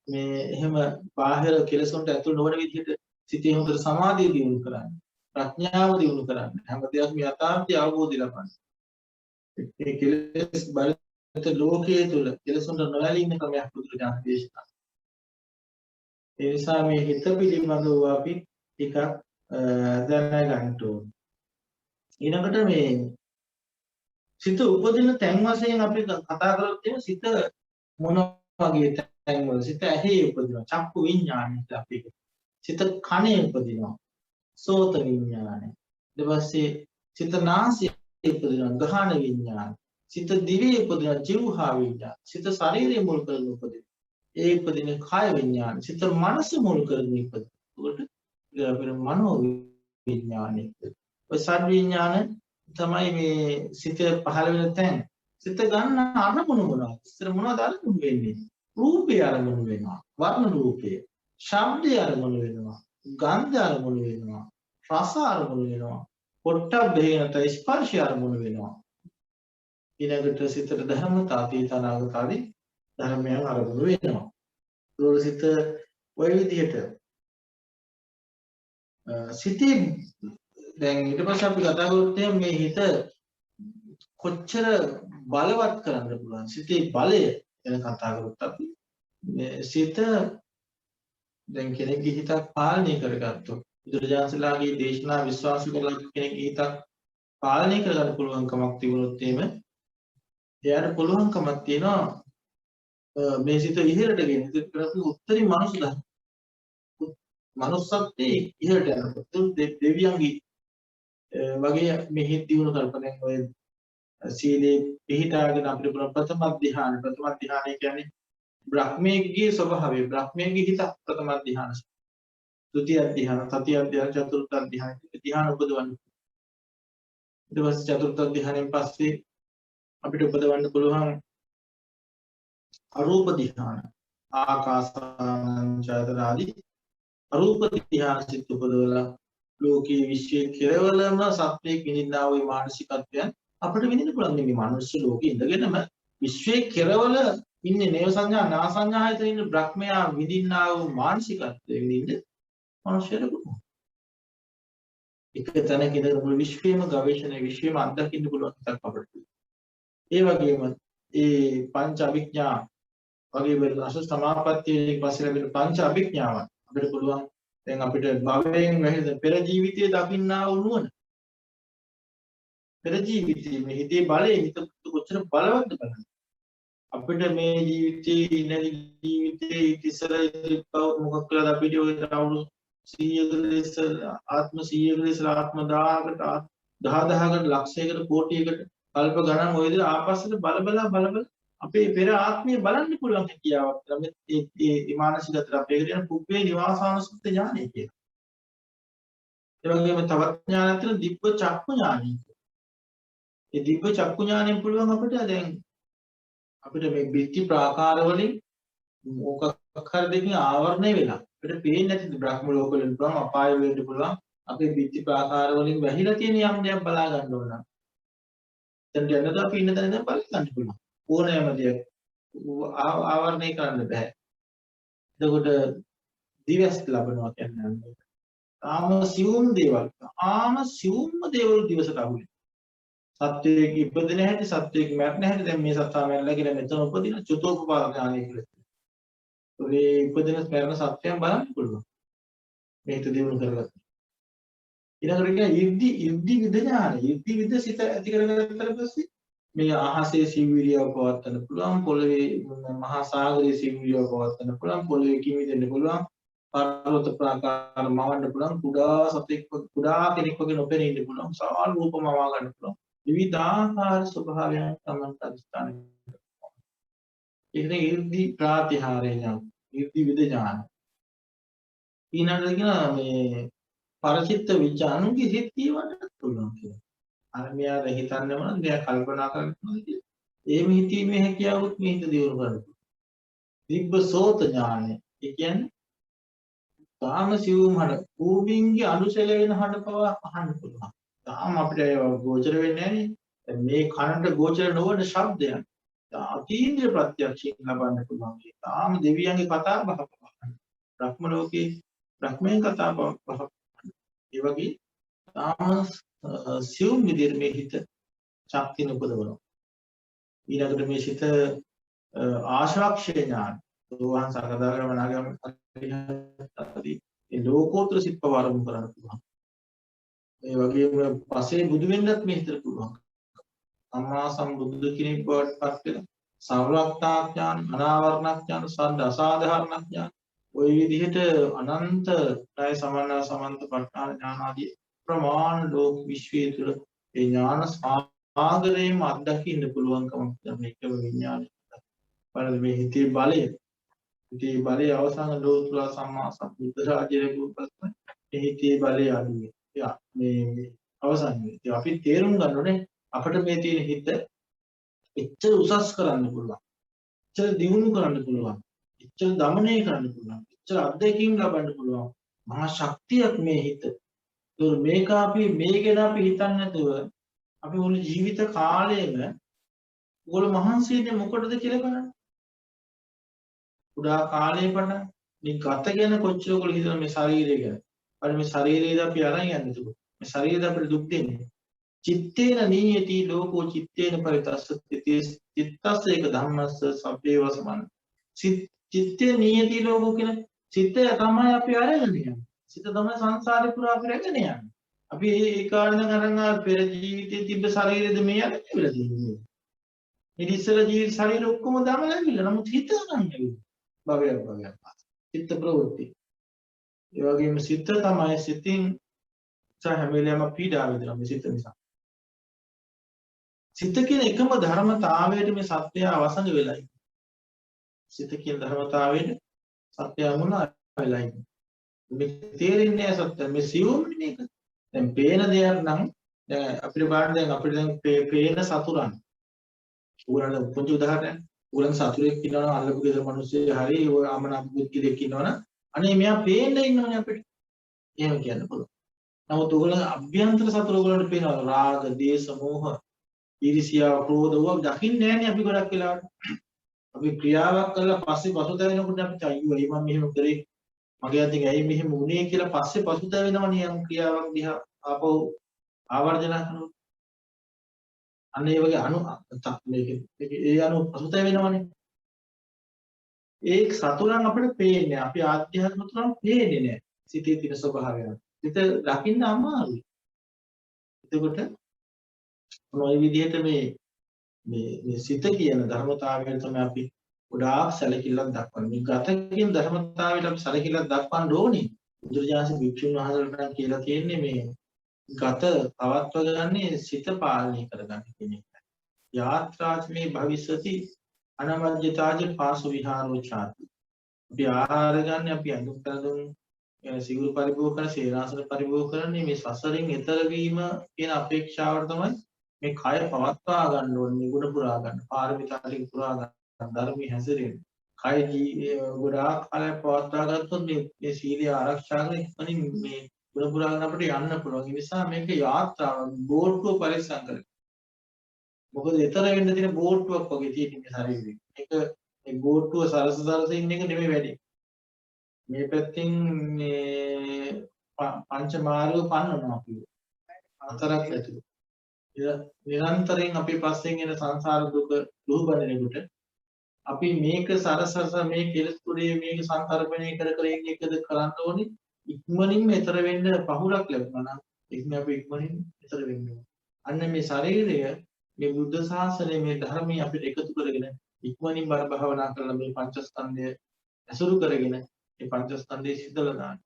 මේ එහෙම බාහිර කෙලෙසුන්ට ඇතුල් නොවන විදිහට සිතේ හොඳට සමාධිය දියුණු කරන්න. ප්‍රඥාව දියුණු කරන්න. හැම දෙයක්ම යථාර්ථය අවබෝධය ලබන්න. මේ කෙලෙස් බරිත ලෝකයේ තුල කෙලෙසුන්ට නොඇලී ඉන්න ක්‍රමයක් බුදුරජාණන් දේශනා. ඒ නිසා මේ හිත පිළිබඳව අපි ටිකක් දැනගන්න ඕනේ. ඊළඟට මේ සිත උපදින තැන් වශයෙන් අපි කතා කරලා තියෙන සිත මොන වගේ තැන් වල සිත ඇහි උපදිනවා චක්කු විඥානය කියලා අපි සිත කනේ උපදිනවා සෝත විඥානය ඊට පස්සේ සිත නාසයේ උපදිනවා ගහන විඥානය සිත දිවේ උපදිනවා ජීවහා විඥානය සිත ශරීරයේ මුල් කරගෙන උපදිනවා ඒ උපදින කාය විඥානය සිත මනස මුල් කරගෙන උපදිනවා ඒකට අපේ මනෝ විඥානය ඔය සත් විඥාන තමයි මේ සිත පහළ වෙන තැන් සිත ගන්න අරමුණු මොනවද ඉතින් මොනවද අරමුණු වෙන්නේ රූපය අරමුණු වෙනවා වර්ණ රූපය ශබ්දය අරමුණු වෙනවා ගන්ධ අරමුණු වෙනවා රස අරමුණු වෙනවා පොට්ටබ්බේ නැත්නම් ස්පර්ශය අරමුණු වෙනවා ඊළඟට සිතට ධර්මතා අතීත අනාගත ආදී ධර්මයන් අරමුණු වෙනවා ඒක සිත ඔය විදිහට සිතේ දැන් ඊට පස්සේ අපි කතා කරොත් මේ හිත කොච්චර බලවත් කරන්න පුළුවන් සිතේ බලය ගැන කතා කරොත් අපි සිත දැන් කෙනෙක්ගේ හිතක් පාලනය කරගත්තොත් බුදුරජාණන්සලාගේ දේශනා විශ්වාස කරලා කෙනෙක්ගේ හිතක් පාලනය කරගන්න පුළුවන්කමක් තිබුණොත් එයාට පුළුවන්කමක් තියෙනවා මේ සිත ඉහළට ගෙන ඉතින් කරපු උත්තරී මනුස්ස ධර්ම මනුස්සත්වයේ ඉහළට යනකොට දෙවියන්ගේ වගේ මේ හිත දියුණු කරපෙනෙන් ඔය සීලේ පිහිටාගෙන අපිට ප්‍රථම ධ්‍යාන කියන්නේ බ්‍රහ්මයේ ස්වභාවය බ්‍රහ්මයේ හිත ප්‍රථම ධ්‍යාන ဒုတိ ය ධ්‍යාන තතිය ධ්‍යාන චතුර්ථ ධ්‍යාන ධ්‍යාන උපදවන්න ඊට පස්සේ චතුර්ථ ධ්‍යානෙන් පස්සේ අපිට උපදවන්න පුළුවන් අරූප ධ්‍යාන ආකාසානං ආදී අරූප ධ්‍යාන සිත් උපදවලා ලෝකයේ විශ්වයේ කෙරවලම සත්‍යයක් විඳින්නා වූ මානසිකත්වයන් අපිට විඳින්න පුළුවන් මේ මානසික ලෝකේ ඉඳගෙනම විශ්වයේ කෙරවල ඉන්නේ නේව සංඥා නා සංඥා හිතේ ඉන්න බ්‍රහ්මයා විඳින්නා වූ මානසිකත්වය විඳින්න මනුෂ්‍යයෙකු එක තැනක ඉඳලා මුළු විශ්වයේම ගවේෂණය විශ්වයේම අත්දකින්න පුළුවන් එකක් අපිට. ඒ වගේම ඒ පංච අභිඥා වගේ වෙන රස සමාපත්තියේ පස්සේ ලැබෙන පංච අභිඥාවන් අපිට පුළුවන් දැන් අපිට භවයෙන් වැහෙන පෙර ජීවිතයේ දකින්නා වූ නුවණ පෙර ජීවිතයේ මේ හිතේ බලය හිත කොච්චර බලවත්ද බලන්න අපිට මේ ජීවිතයේ ඉන්න ජීවිතයේ ඉතිසර මොකක් කළාද අපිට ඔය අවුරුදු 100කට ඉස්සෙල්ලා ආත්ම 100කට ඉස්සෙල්ලා ආත්ම 1000කට 10000කට ලක්ෂයකට කෝටියකට කල්ප ගණන් ඔය විදිහට ආපස්සට බල අපේ පෙර ආත්මය බලන්න පුළුවන් හැකියාවක් තමයි මේ මානසිකතර අපේ කියන පුබ්බේ නිවාසානුස්සති ඥානය කියන. ඒ වගේම තවත් ඥානයක් තියෙනවා දිබ්බ චක්කු ඥානය. ඒ දිබ්බ චක්කු ඥානයෙන් පුළුවන් අපිට දැන් අපිට මේ බිත්ති ප්‍රාකාර වලින් මොකක් හරි දෙකින් ආවරණය වෙලා අපිට පේන්නේ නැති බ්‍රහ්ම ලෝක වලින් පුළුවන් අපාය වෙන්න පුළුවන් අපේ බිත්ති ප්‍රාකාර වලින් වැහිලා තියෙන යම් දෙයක් බලා ගන්න ඕන නම් දැන් යනද අපි ඉන්න තැන දැන් බලා ගන්න පුළුවන් ඕනෑම දෙයක් ආවරණය කරන්න බෑ. එතකොට දිවස් ලැබෙනවා කියන්නේ තාම සිවුම් දේවල් දිවසට අහුවේ. සත්‍යයේ ඉපදෙන හැටි සත්‍යයේ මරණ හැටි දැන් මේ සත්තා මරලා කියලා මෙතන උපදින චතුෝපපාද ඥානය කියලා. ඒ ඉපදෙන මරණ සත්‍යයන් බලන්න පුළුවන්. මේ හිත දියුණු කරගත්තා. ඊළඟට කියන ඉර්ධි විද ඥානය. ඉර්ධි විද සිත ඇති කරගත්තට පස්සේ මේ අහසේ සිවිලියව පවත්වන්න පුළුවන්, පොළවේ මහා සාගරයේ සිවිලියව පවත්වන්න පුළුවන්, පොළවේ කිමිදෙන්න පුළුවන්, පර්වත ප්‍රාකාර මවන්න පුළුවන්, කුඩා කෙනෙක් වගේ නොපෙනී ඉන්න පුළුවන්, සාල් රූපම මවා ගන්න පුළුවන්. විවිධාකාර ස්වභාවයන් තමන්ට අධිෂ්ඨාන කරනවා. ඒකනේ ඉර්ධි ප්‍රාතිහාරය ඥාන, ඉර්ධි විද ඥාන. ඊළඟට කියන මේ පරචිත්ත විඥානුගේ හිත කියවන්නත් පුළුවන් කියලා. අර මෙයා හිතන්නේ මොනවද? මෙයා කල්පනා කරන්නේ කියලා. ඒ හිතීමේ හැකියාවත් මේ හිත දියුණු කරනවා. දිබ්බ සෝත ඥානය. ඒ කියන්නේ තාම සිවුම් හඩ භූමින්ගේ අනුසල වෙන හඩ පවා අහන්න පුළුවන්. තාම අපිට ඒව ගෝචර වෙන්නේ නැහැ. මේ කනට ගෝචර නොවන ශබ්දයන් අතීන්ද්‍රිය ප්‍රත්‍යක්ෂයෙන් ලබන්න පුළුවන්. තාම දෙවියන්ගේ කතා බහ බ්‍රහ්ම ලෝකේ බ්‍රහ්මයන් කතා බහ ඒ වගේ තාම සිවුම් විදිහට මේ හිත ශක්තිය උපදවනවා. ඊළඟට මේ සිත ආශාක්ෂය ඥාන සෝවාන් සකදාගාම අනාගාම ආදී ඒ ලෝකෝත්තර සිත් පවරමු කරන්න පුළුවන්. ඒ වගේම පසේ බුදු වෙන්නත් මේ හිතට පුළුවන්. සම්මා සම්බුද්ධ කෙනෙක් බවට පත් වෙන සර්වඥාඥාන, අනාවරණඥාන, සද්ද අසාධාරණඥාන ওই විදිහට අනන්ත ණය සමන්ත පට්ඨාන ඥාන ආදී ප්‍රමාණ ලෝක විශ්වයේ තුල ඒ ඥාන සාගරේම අත්දකින්න පුළුවන්කම මේකම විඥානය. බලන්න මේ හිතේ බලය. හිතේ බලය අවසාන ලෝතුර සම්මා සම්බුද්ධ රාජ්‍යයේ පුරුපස්ම මේ හිතේ බලය අඩුවේ. මේ අවසානයේ අපි තේරුම් ගන්න ඕනේ අපිට මේ තියෙන හිත එච්චර උසස් කරන්න පුළුවන්. එච්චර දියුණු කරන්න පුළුවන්. එච්චර দমনය කරන්න පුළුවන්. එච්චර අත්දැකීම් ලබන්න පුළුවන්. මහා ශක්තියක් මේ හිත. මේක අපි මේකේන අපි හිතන්නේ නැතුව අපි මුළු ජීවිත කාලයම ඔයගොල්ලෝ මහන්සි වෙන්නේ මොකටද කියලා බලන්න. උඩා කාලේ පටන් මේ ගත ගැන කොච්චර ඔයගොල්ලෝ හිතන මේ ශරීරය ගැන. අර මේ ශරීරයද අපි අරන් යන්නේ තුක. මේ ශරීරයද අපිට දුක් දෙන්නේ. චිත්තේන නීයති ලෝකෝ චිත්තේන පරිතස්සති චිත්තස්ස ඒක ධම්මස්ස සබ්බේ වසමන්. චිත්තේ නීයති ලෝකෝ කියන චිත්තය තමයි අපි අරගෙන යන්නේ. සිත තමයි සංසාරේ පුරා අපි රැගෙන යන්නේ. අපි ඒ කාරණා කරන පෙර ජීවිතයේ තිබ්බ ශරීරෙද මේ යන්නේ කියලා තියෙන්නේ. මේ ඉස්සර ජීවිත ශරීර ඔක්කොම දාමලා ගිහලා නමුත් හිත ගන්න භවයක්. චිත්ත ප්‍රවෘත්ති. ඒ වගේම සිත තමයි සිතින් හැම වෙලේම පීඩා විඳිනවා මේ සිත නිසා. සිත කියන එකම ධර්මතාවයට මේ සත්‍යය අවසන් වෙලා ඉන්නේ. සිත කියන ධර්මතාවයට සත්‍යය මුලා වෙලා ඉන්නේ. මේ තේරෙන්නේ සත්‍ය මේ සියුම් මේක. දැන් පේන දෙයක් නම් දැන් අපිට බලන්න දැන් අපිට දැන් පේන සතුරන්. උගලන පුංචි උදාහරණයක්. උගලන් සතුරෙක් ඉන්නවනම් අල්ලපු ගෙදර මිනිස්සු හරි ඔය අමනාප පුද්ගලෙක් ඉන්නවනම් අනේ මෙයා පේන්නේ ඉන්නවනේ අපිට. එහෙම කියන්න පුළුවන්. නමුත් උගලන් අභ්‍යන්තර සතුර උගලන්ට පේනවා රාග, දේශ, මෝහ, ඊර්ෂ්‍යා, ක්‍රෝධ වගේ දකින්නේ නැහැනේ අපි ගොඩක් වෙලාවට. අපි ක්‍රියාවක් කළා පස්සේ පසුතැවෙනකොට අපි අයියෝ එයි මම මෙහෙම කරේ මගේ අතින් ඇයි මෙහෙම වුනේ කියලා පස්සේ පසුතැවෙනවනේ යම් ක්‍රියාවක් දිහා ආපහු ආවර්ජන කරනවා. අන්න ඒ වගේ ඒ අනු පසුතැවෙනවනේ. ඒ සතුරන් අපිට පේන්නේ අපි ආධ්‍යාත්මික සතුරන් පේන්නේ නැහැ. සිතේ තියෙන ස්වභාවය. සිත දකින්න අමාරුයි. එතකොට මොන විදිහට මේ සිත කියන ධර්මතාවය තමයි අපි ගොඩාක් සැලකිල්ලක් දක්වන්නේ. මේ ගත කියන ධර්මතාවයට අපි සැලකිල්ලක් දක්වන්න ඕනේ. බුදුරජාණන් භික්ෂුන් වහන්සේලාට කියලා තියෙන්නේ මේ ගත පවත්ව ගන්නේ සිත පාලනය කරගන්න කියන එක. යාත්‍රාත්මේ භවිෂති අනවජ්‍යතාජ පාසු විහාරෝ චාති. අපි ආහාර ගන්න අපි අඳුම් කරදුන් සිවුරු පරිභෝග කරන සේනාසන පරිභෝග කරන්නේ මේ සසරින් එතර වීම කියන අපේක්ෂාවට තමයි මේ කය පවත්වා ගන්න ඕනේ ගුණ පුරා ගන්න පාරමිතා ටික පුරා ගන්න ධර්මයේ හැසිරෙන්න කය ගොඩාක් කාලයක් පවත්වා ගත්තොත් මේ සීලය ආරක්ෂා කරගෙන ඉක්මනින් මේ ගුණ පුරා ගන්න අපිට යන්න පුළුවන් ඒ නිසා මේක යාත්‍රාවක් බෝට්ටුව පරිස්සම් කරගන්න මොකද එතර වෙන්න තියෙන බෝට්ටුවක් වගේ තියෙන මේ ශරීරෙ මේක මේ බෝට්ටුව සරස ඉන්න එක නෙමෙයි වැඩි මේ පැත්තෙන් මේ පංච මාර්ග පන්නනවා අපි අතරක් ඇතුළු නිරන්තරයෙන් අපි පස්සෙන් එන සංසාර දුක දුහබණෙනකොට අපි මේක සරසරස මේ කෙලස් කුඩේ මේක සංතරපණය කර කර ඉන්න එකද කරන්න ඕනේ ඉක්මනින් මෙතර වෙන්න පහුරක් ලැබුණා නම් ඉක්ම අපි ඉක්මනින් මෙතර වෙන්න ඕනේ අන්න මේ ශරීරය මේ බුද්ධ ශාසනය මේ ධර්මයේ අපිට එකතු කරගෙන ඉක්මනින් බර භාවනා කරලා මේ පංචස්කන්ධය ඇසුරු කරගෙන මේ පංචස්කන්ධයේ සිදලා දාන්න.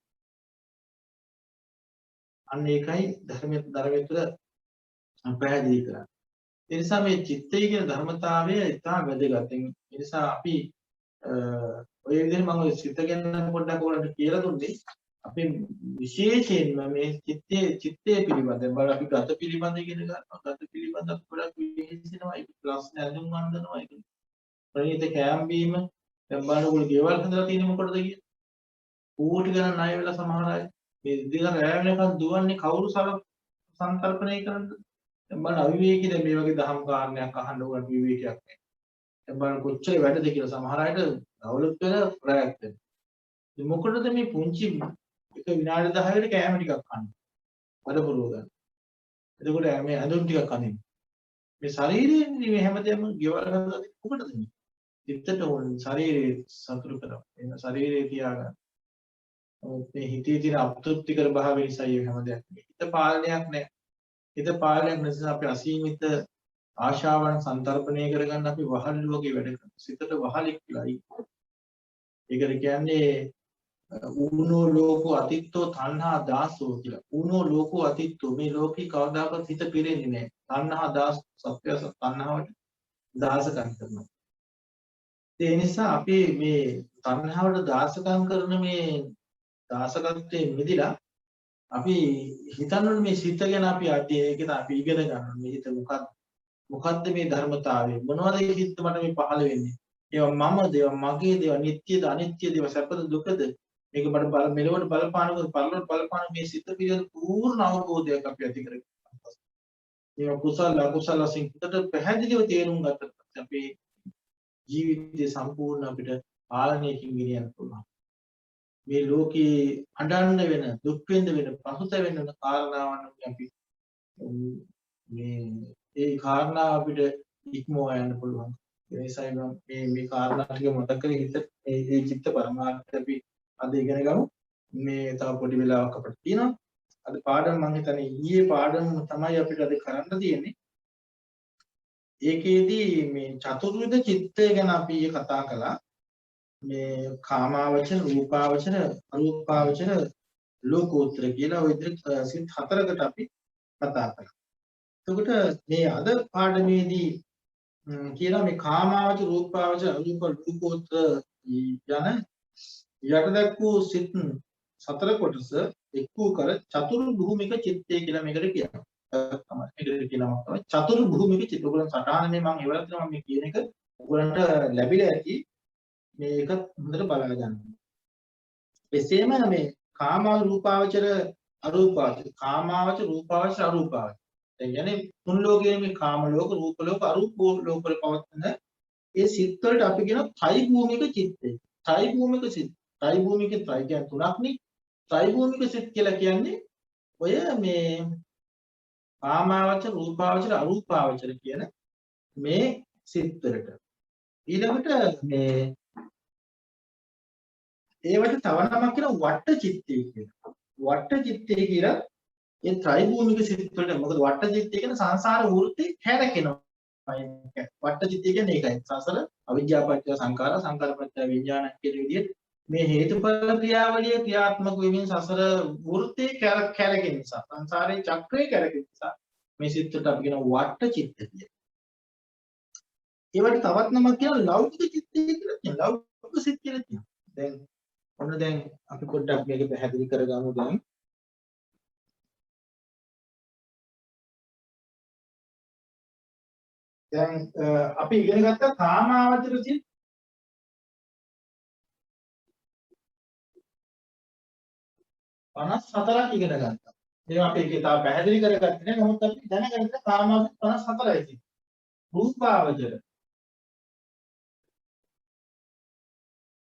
අන්න ඒකයි ධර්මයේ තුළ පැහැදිලි කරන්නේ. ඒ නිසා මේ චිත්තය කියන ධර්මතාවය ඉතා වැදගත්. ඒ නිසා අපි ඔය විදිහට මම සිත ගැන පොඩ්ඩක් ඔයාලට කියලා දුන්නේ. අපි විශේෂයෙන්ම මේ චිත්තය පිළිබඳව බල අපි ගත පිළිබඳ ඉගෙන ගන්නවා. ගත පිළිබඳ ගොඩක් විශේෂනවා. ඒක ප්‍රශ්න අඳුන් වන්දනවා. ඒක ප්‍රණීත කෑම් බීම දැන් බලනකොට ගෙවල් හදලා තියෙන්නේ මොකටද කියන්නේ? කෝටි ගණන් ණය වෙලා සමහර අය මේ දින රැය වෙනකන් දුවන්නේ කවුරු සංකල්පණය කරන්නද? දැන් බලන්න අවිවේකීද මේ වගේ දහම් කාරණයක් අහන්න ඕන විවේකයක් නැහැ. දැන් බලන්න කොච්චර වැඩද කියලා සමහර අයට දවලුත් වෙන ප්‍රයක් වෙන. ඉතින් මොකටද මේ පුංචි එක විනාඩි 10කට කෑම ටිකක් කන්නේ? වලපුරව ගන්න. එතකොට මේ ඇඳුම් ටිකක් කන්නේ. මේ ශරීරයෙන් මේ හැමදේම ගෙවල් හදලා මොකටද මේ? චිත්තට ඕන ශරීරය සතුරු කරනවා. එන ශරීරය තියාගන්න. මේ හිතේ තියෙන අපතෘප්තිකර භාවය නිසා මේ හැමදේම හිත පාලනයක් නැහැ. හිත පාලනයක් නිසා අපි අසීමිත ආශාවන් සංතරපණය කරගන්න අපි වහල් වගේ වැඩ කරනවා. සිතට වහලෙක් කියලායි. ඒකට කියන්නේ ඌනෝ ලෝකෝ අතිත්තෝ තණ්හා දාසෝ කියලා. ඌනෝ ලෝකෝ අතිත්තෝ මේ ලෝකේ කවදාකවත් හිත පිරෙන්නේ නැහැ. තණ්හා දාස සත්‍යස තණ්හාවට දාසකම් කරනවා. ඒ නිසා අපි මේ තණ්හාවට දාසකම් කරන මේ දාසකත්වයෙන් මිදලා අපි හිතන්නේ මේ සිත ගැන අපි ඒක අපි ඉගෙන ගන්න මේ හිත මොකද්ද මේ ධර්මතාවය මොනවද මේ හිත මට මේ පහළ වෙන්නේ ඒවා මමද ඒවා මගේද ඒවා නිට්ටයද අනිත්‍යද ඒවා සැපද දුකද මේක මට මෙලොවට බලපානවද පරලොවට බලපාන මේ සිත පිළිබඳ පූර්ණ අවබෝධයක් අපි ඇති කරගන්නවා මේවා කුසල අකුසල සිතට පැහැදිලිව තේරුම් ගත්තොත් අපේ ජීවිතය සම්පූර්ණ අපිට පාලනයකින් ගෙනියන්න පුළුවන් මේ ලෝකේ අඬන්න වෙන දුක් වෙන්න වෙන පසුතැවෙන්න වෙන කාරණාවන් අපි මේ ඒ කාරණා අපිට ඉක්මවා යන්න පුළුවන් ඒ නිසා මේ කාරණා ටික මතක කරගෙන හිත මේ චිත්ත පරමාර්ථය අපි අද ඉගෙන ගමු මේ තව පොඩි වෙලාවක් අපිට තියෙනවා අද පාඩම මම හිතන්නේ ඊයේ පාඩම තමයි අපිට අද කරන්න තියෙන්නේ ඒකෙදී මේ චතුර්විධ චිත්තය ගැන අපි කතා කළා මේ කාමාවචර රූපාවචර අරූපාවචර ලෝකෝත්තර කියලා ওই විදිහට සිත් හතරකට අපි කතා කරා. එතකොට මේ අද පාඩමේදී කියලා මේ කාමාවචර රූපාවචර අරූප ලෝකෝත්තර යන යටදක් වූ සිත් සතර කොටස එක්කු කර චතුරු භූමික චිත්තය කියලා මේකට කියනවා. තමයි මේකට කියනවා තමයි චතුරු භූමික චිත්ත. ඔයගොල්ලන් සටහනේ මම ඉවරත් මම මේ කියන එක ඔයගොල්ලන්ට ලැබිලා ඇති. මේක හොඳට බලා ගන්න. එසේම මේ කාමාව රූපාවචර අරූපාවචර කාමාවචර රූපාවචර අරූපාවචර. ඒ කියන්නේ තුන් ලෝකයේ මේ කාම ලෝක රූප ලෝක අරූප ලෝක වල පවත්න ඒ සිත් වලට අපි කියන ත්‍රි භූමික චිත්තය. ත්‍රි භූමික සිත්. ත්‍රි භූමික ත්‍රි කියන්නේ තුනක් නේ. ත්‍රි භූමික සිත් කියලා කියන්නේ ඔය මේ කාමාවචර රූපාවචර අරූපාවචර කියන මේ සිත් වලට. ඊළඟට මේ ඒවට තව නමක් කියන වට්ට චිත්තය කියලා. වට්ට චිත්තය කියලා ඒ ත්‍රි භූමික සිත් වලට මොකද වට්ට චිත්තය කියන සංසාර වෘත්ති හැරකෙනවා. වට්ට චිත්තය කියන්නේ ඒකයි. සංසාර අවිජ්ජාපත්‍ය සංඛාර සංඛාරපත්‍ය විඥාන කියන විදිහට මේ හේතුඵල ක්‍රියාවලිය ක්‍රියාත්මක වෙමින් සසර වෘත්ති කැරකෙන නිසා සංසාරේ චක්‍රේ කැරකෙන නිසා මේ සිත් වලට අපි කියන වට්ට චිත්ත කියලා. ඒවට තවත් නමක් කියනවා ලෞකික චිත්තය කියලා කියනවා. ලෞකික සිත් කියලා කියනවා. දැන් ඔන්න දැන් අපි පොඩ්ඩක් මේක පැහැදිලි කරගමු දැන්. දැන් අපි ඉගෙන ගත්ත කාමාවචර සිත් 54ක් ඉගෙන ගත්තා. ඒවා අපි ඒකේ තව පැහැදිලි කරගත්තේ නැහැ. නමුත් අපි දැනගන්න කාමාවචර 54යි තියෙන්නේ.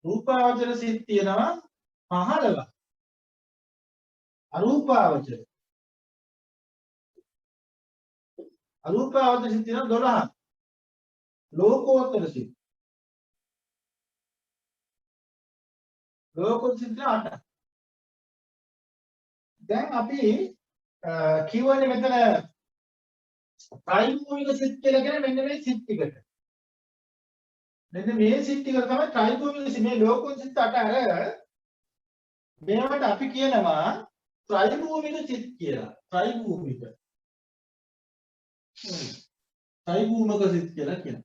රූපාවචර සිත් තියෙනවා 15. අරූපාවචර සිත් තියෙනවා 12ක්. ලෝකෝත්තර සිත් සිත් 8ක්. දැන් අපි කියවනේ මෙතන ත්‍රිභූමික සිත් කියලා කියන්නේ මෙන්න මේ සිත් ටිකට. මෙන්න මේ සිත් ටික තමයි ත්‍රිභූමික සිත්. මේ ලෝකෝත්තර සිත් 8 අර මේවට අපි කියනවා ත්‍රිභූමික සිත් කියලා. ත්‍රිභූමික සිත් කියලා කියනවා.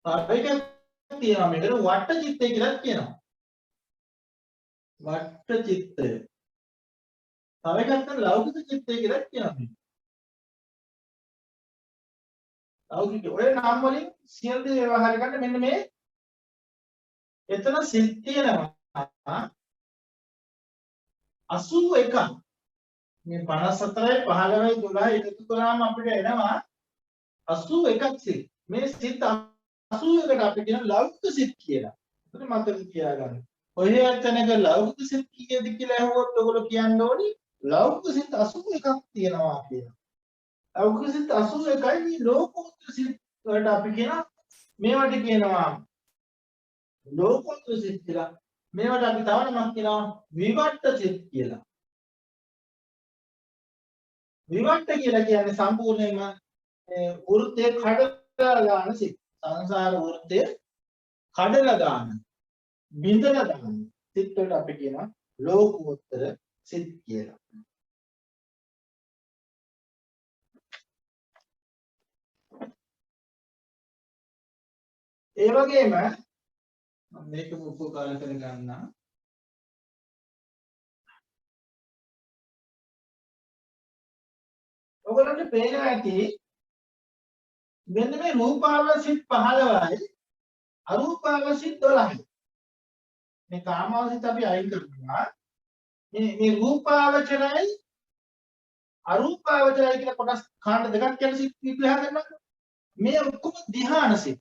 තව එකක් තියෙනවා මේකට වට චිත්තය කියලා කියනවා. වට චිත්තය. තව එකක් තමයි ලෞකික චිත්තය කියලා කියනවා. ලෞකික ඔය නම් වලින් සියලු දේ ව්‍යවහාර කරන්න මෙන්න මේ එතන සිත් තියෙනවා 81ක්. මේ 54යි 15යි 12යි එකතු කරාම අපිට එනවා 81ක් සිත්. මේ සිත් 81කට අපි කියන ලෞකික සිත් කියලා. ඒක මතක තියාගන්න. ඔය තැනක ලෞකික සිත් කීයද කියලා අහුවොත් ඔයගොල්ලෝ කියන්න ඕනි ලෞකික සිත් 81ක් තියෙනවා කියලා. ලෞකික සිත් 81යි මේ ලෝකෝත්තර සිත් වලට අපි කියන මේවට කියනවා ලෝකෝත්තර සිත් කියලා. මේවට අපි තව නමක් කියනවා විවට්ට සිත් කියලා. විවට්ට කියලා කියන්නේ සම්පූර්ණයෙන්ම වෘත්තයේ කඩලා දාන සිත්. සංසාර වෘත්තයේ කඩලා දාන බිඳලා දාන සිත් වලට අපි කියනවා ලෝකෝත්තර සිත් කියලා. ඒ වගේම මේක උපකාර කරගන්න ඔයගොල්ලන්ට පේනවා ඇති මෙන්න මේ රූපාවචර සිත් 15යි අරූපාවචර සිත් 12යි. මේ කාමාවචර සිත් අපි අයින් කරනවා. මේ රූපාවචරයි අරූපාවචරයි කියලා කොටස් කාණ්ඩ දෙකක් කියන සිත් විග්‍රහ කරනවා. මේ ඔක්කොම ධ්‍යාන සිත්.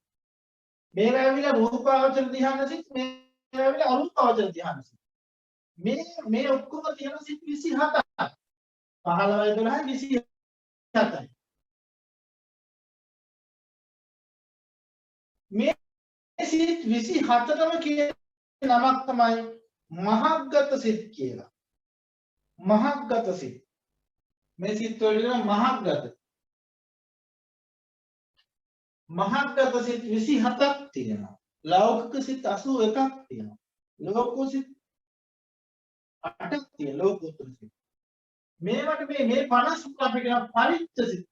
මේවා ඇවිල්ලා රූපාවචර ධ්‍යාන සිත්, මේවා ඇවිල්ලා අරූපාවචර ධ්‍යාන සිත්. මේ ඔක්කොම තියෙන සිත් 27ක්. 15යි 12යි 27යි. මේ සිත් 27ටම කියන නමක් තමයි මහග්ගත සිත් කියලා. මහග්ගත සිත්. මේ සිත් වල මහග්ගත සිත් 27ක් තියෙනවා. ලෞකික සිත් 81ක් තියෙනවා. ලෝකෝත්තර සිත් 8ක් තියෙනවා. ලෝකෝත්තර සිත්. මේවට මේ 50 අපි කියන පරිත්ත සිත්.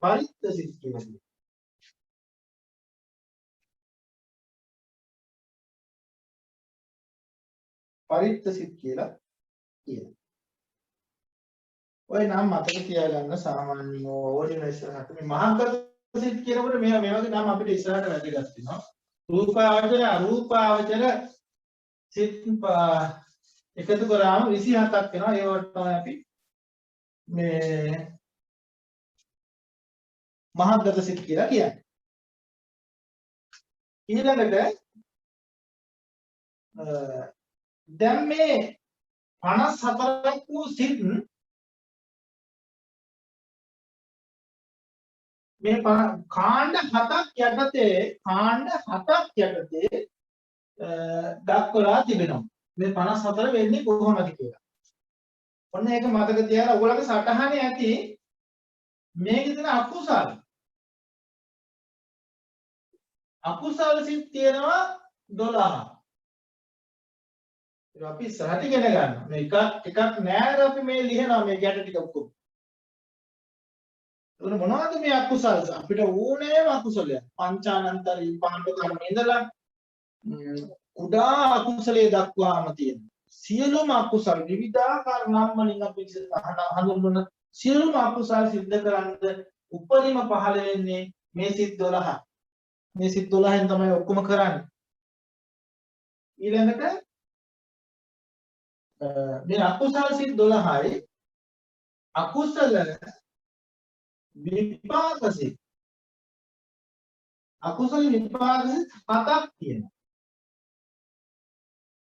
පරිත්ත සිත් කියන්නේ. පරිත්ත සිත් කියලා කියනවා. ඔය නම් මතක තියාගන්න සාමාන්‍යව ඕනින ඉස්සරහට මේ මහග්ගත සිත් කියනකොට මේ වගේ නම් අපිට ඉස්සරහට වැදගත් වෙනවා. රූපාවචර අරූපාවචර සිත් එකතු කරාම 27ක් වෙනවා. ඒවට තමයි අපි මේ මහග්ගත සිත් කියලා කියන්නේ. ඊළඟට දැන් මේ 54ක් වූ සිත් මේ කාණ්ඩ 7ක් යටතේ දක්වලා තිබෙනවා. මේ 54 වෙන්නේ කොහොමද කියලා. ඔන්න ඒක මතක තියාගන්න. ඔයගොල්ලන්ගේ සටහනේ ඇති මේකේ තියෙන අකුසල සිත් තියෙනවා 12ක්. ඒක අපි ඉස්සරහට ඉගෙන ගන්නවා. මේ එකක් නෑර අපි මේ ලියනවා මේ ගැට ටික ඔක්කොම. ඒක මොනවද මේ අකුසල්? අපිට ඕනෑම අකුසලයක්. පංචානන්තර විපාක කර්ම ඉඳලා කුඩා අකුසලයේ දක්වාම තියෙනවා. සියලුම අකුසල් විවිධාකාර නම් වලින් අපි හඳුන්වන සියලුම අකුසල් සිද්ධ කරන්න උපරිම පහළ වෙන්නේ මේ සිත් 12. මේ සිත් 12න් තමයි ඔක්කොම කරන්නේ. ඊළඟට මේ අකුසල් සිත් 12යි අකුසල විපාක සිත්. අකුසල විපාක සිත් 7ක් තියෙනවා.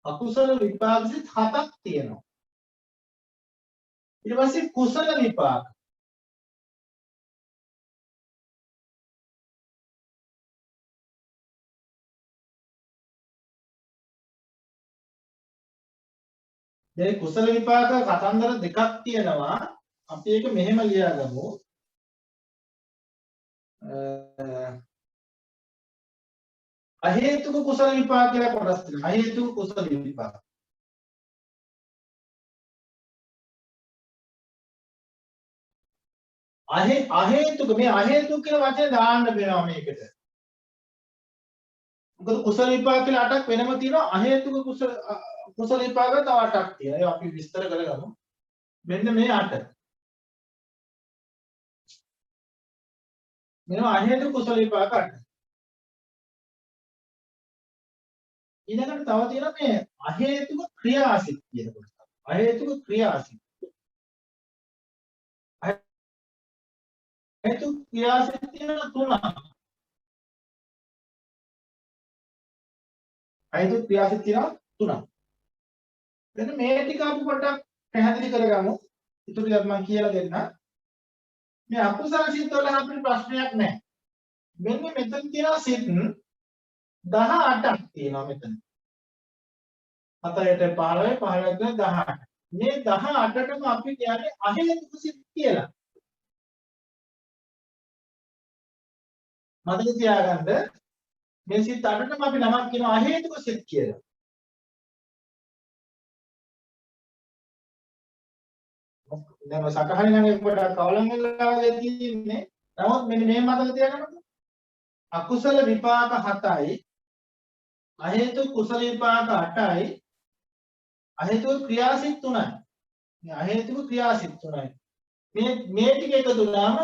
අකුසල විපාක සිත් 7ක් තියෙනවා. ඊට පස්සේ කුසල විපාක. දැන් කුසල විපාක කතන්දර දෙකක් තියෙනවා. අපි ඒක මෙහෙම ලියාගමු. අහේතුක කුසල විපාක කියලා කොටස් තියෙනවා. අහේතුක කුසල විපාක. අහේතුක මේ අහේතුක කියන වචනේ දාන්න වෙනවා මේකට. මොකද කුසල විපාක කියලා 8ක් වෙනම තියෙනවා. අහේතුක කුසල විපාක තව 8ක් තියෙනවා. ඒක අපි විස්තර කරගමු. මෙන්න මේ 8. මේවා අහේතුක කුසල විපාක 8. ඊළඟට තව තියෙනවා මේ අහේතුක ක්‍රියාසිත කියන කොටස. අහේතුක ක්‍රියාසිත. අහේතුක ක්‍රියාසිත තියෙනවා 3ක්. අහේතුක ක්‍රියාසිත තියෙනවා 3ක්. දැන් මේ ටික අපි පොඩ්ඩක් පැහැදිලි කරගමු. ඊට ටිකක් මම කියලා දෙන්නම්. මේ අකුසල සිත් වල අපිට ප්‍රශ්නයක් නැහැ. මෙන්න මෙතන තියෙනවා සිත් 18ක් තියෙනවා මෙතන. 7ට 15 15ට 18. මේ 18ටම අපි කියන්නේ අහේතුක සිත් කියලා. මතක තියාගන්න මේ සිත් 8ටම අපි නමක් කියනවා අහේතුක සිත් කියලා. දැන් සකහරි නම් එක පොඩක් කවලම් වෙලා වගේ තියෙන්නේ. නමුත් මෙන්න මේ මතක තියාගන්න. අකුසල විපාක 7යි අහේතුක කුසල විපාක 8යි අහේතුක ක්‍රියාසිත 3යි. මේ අහේතුක ක්‍රියාසිත 3යි. මේ ටික එකතු වුණාම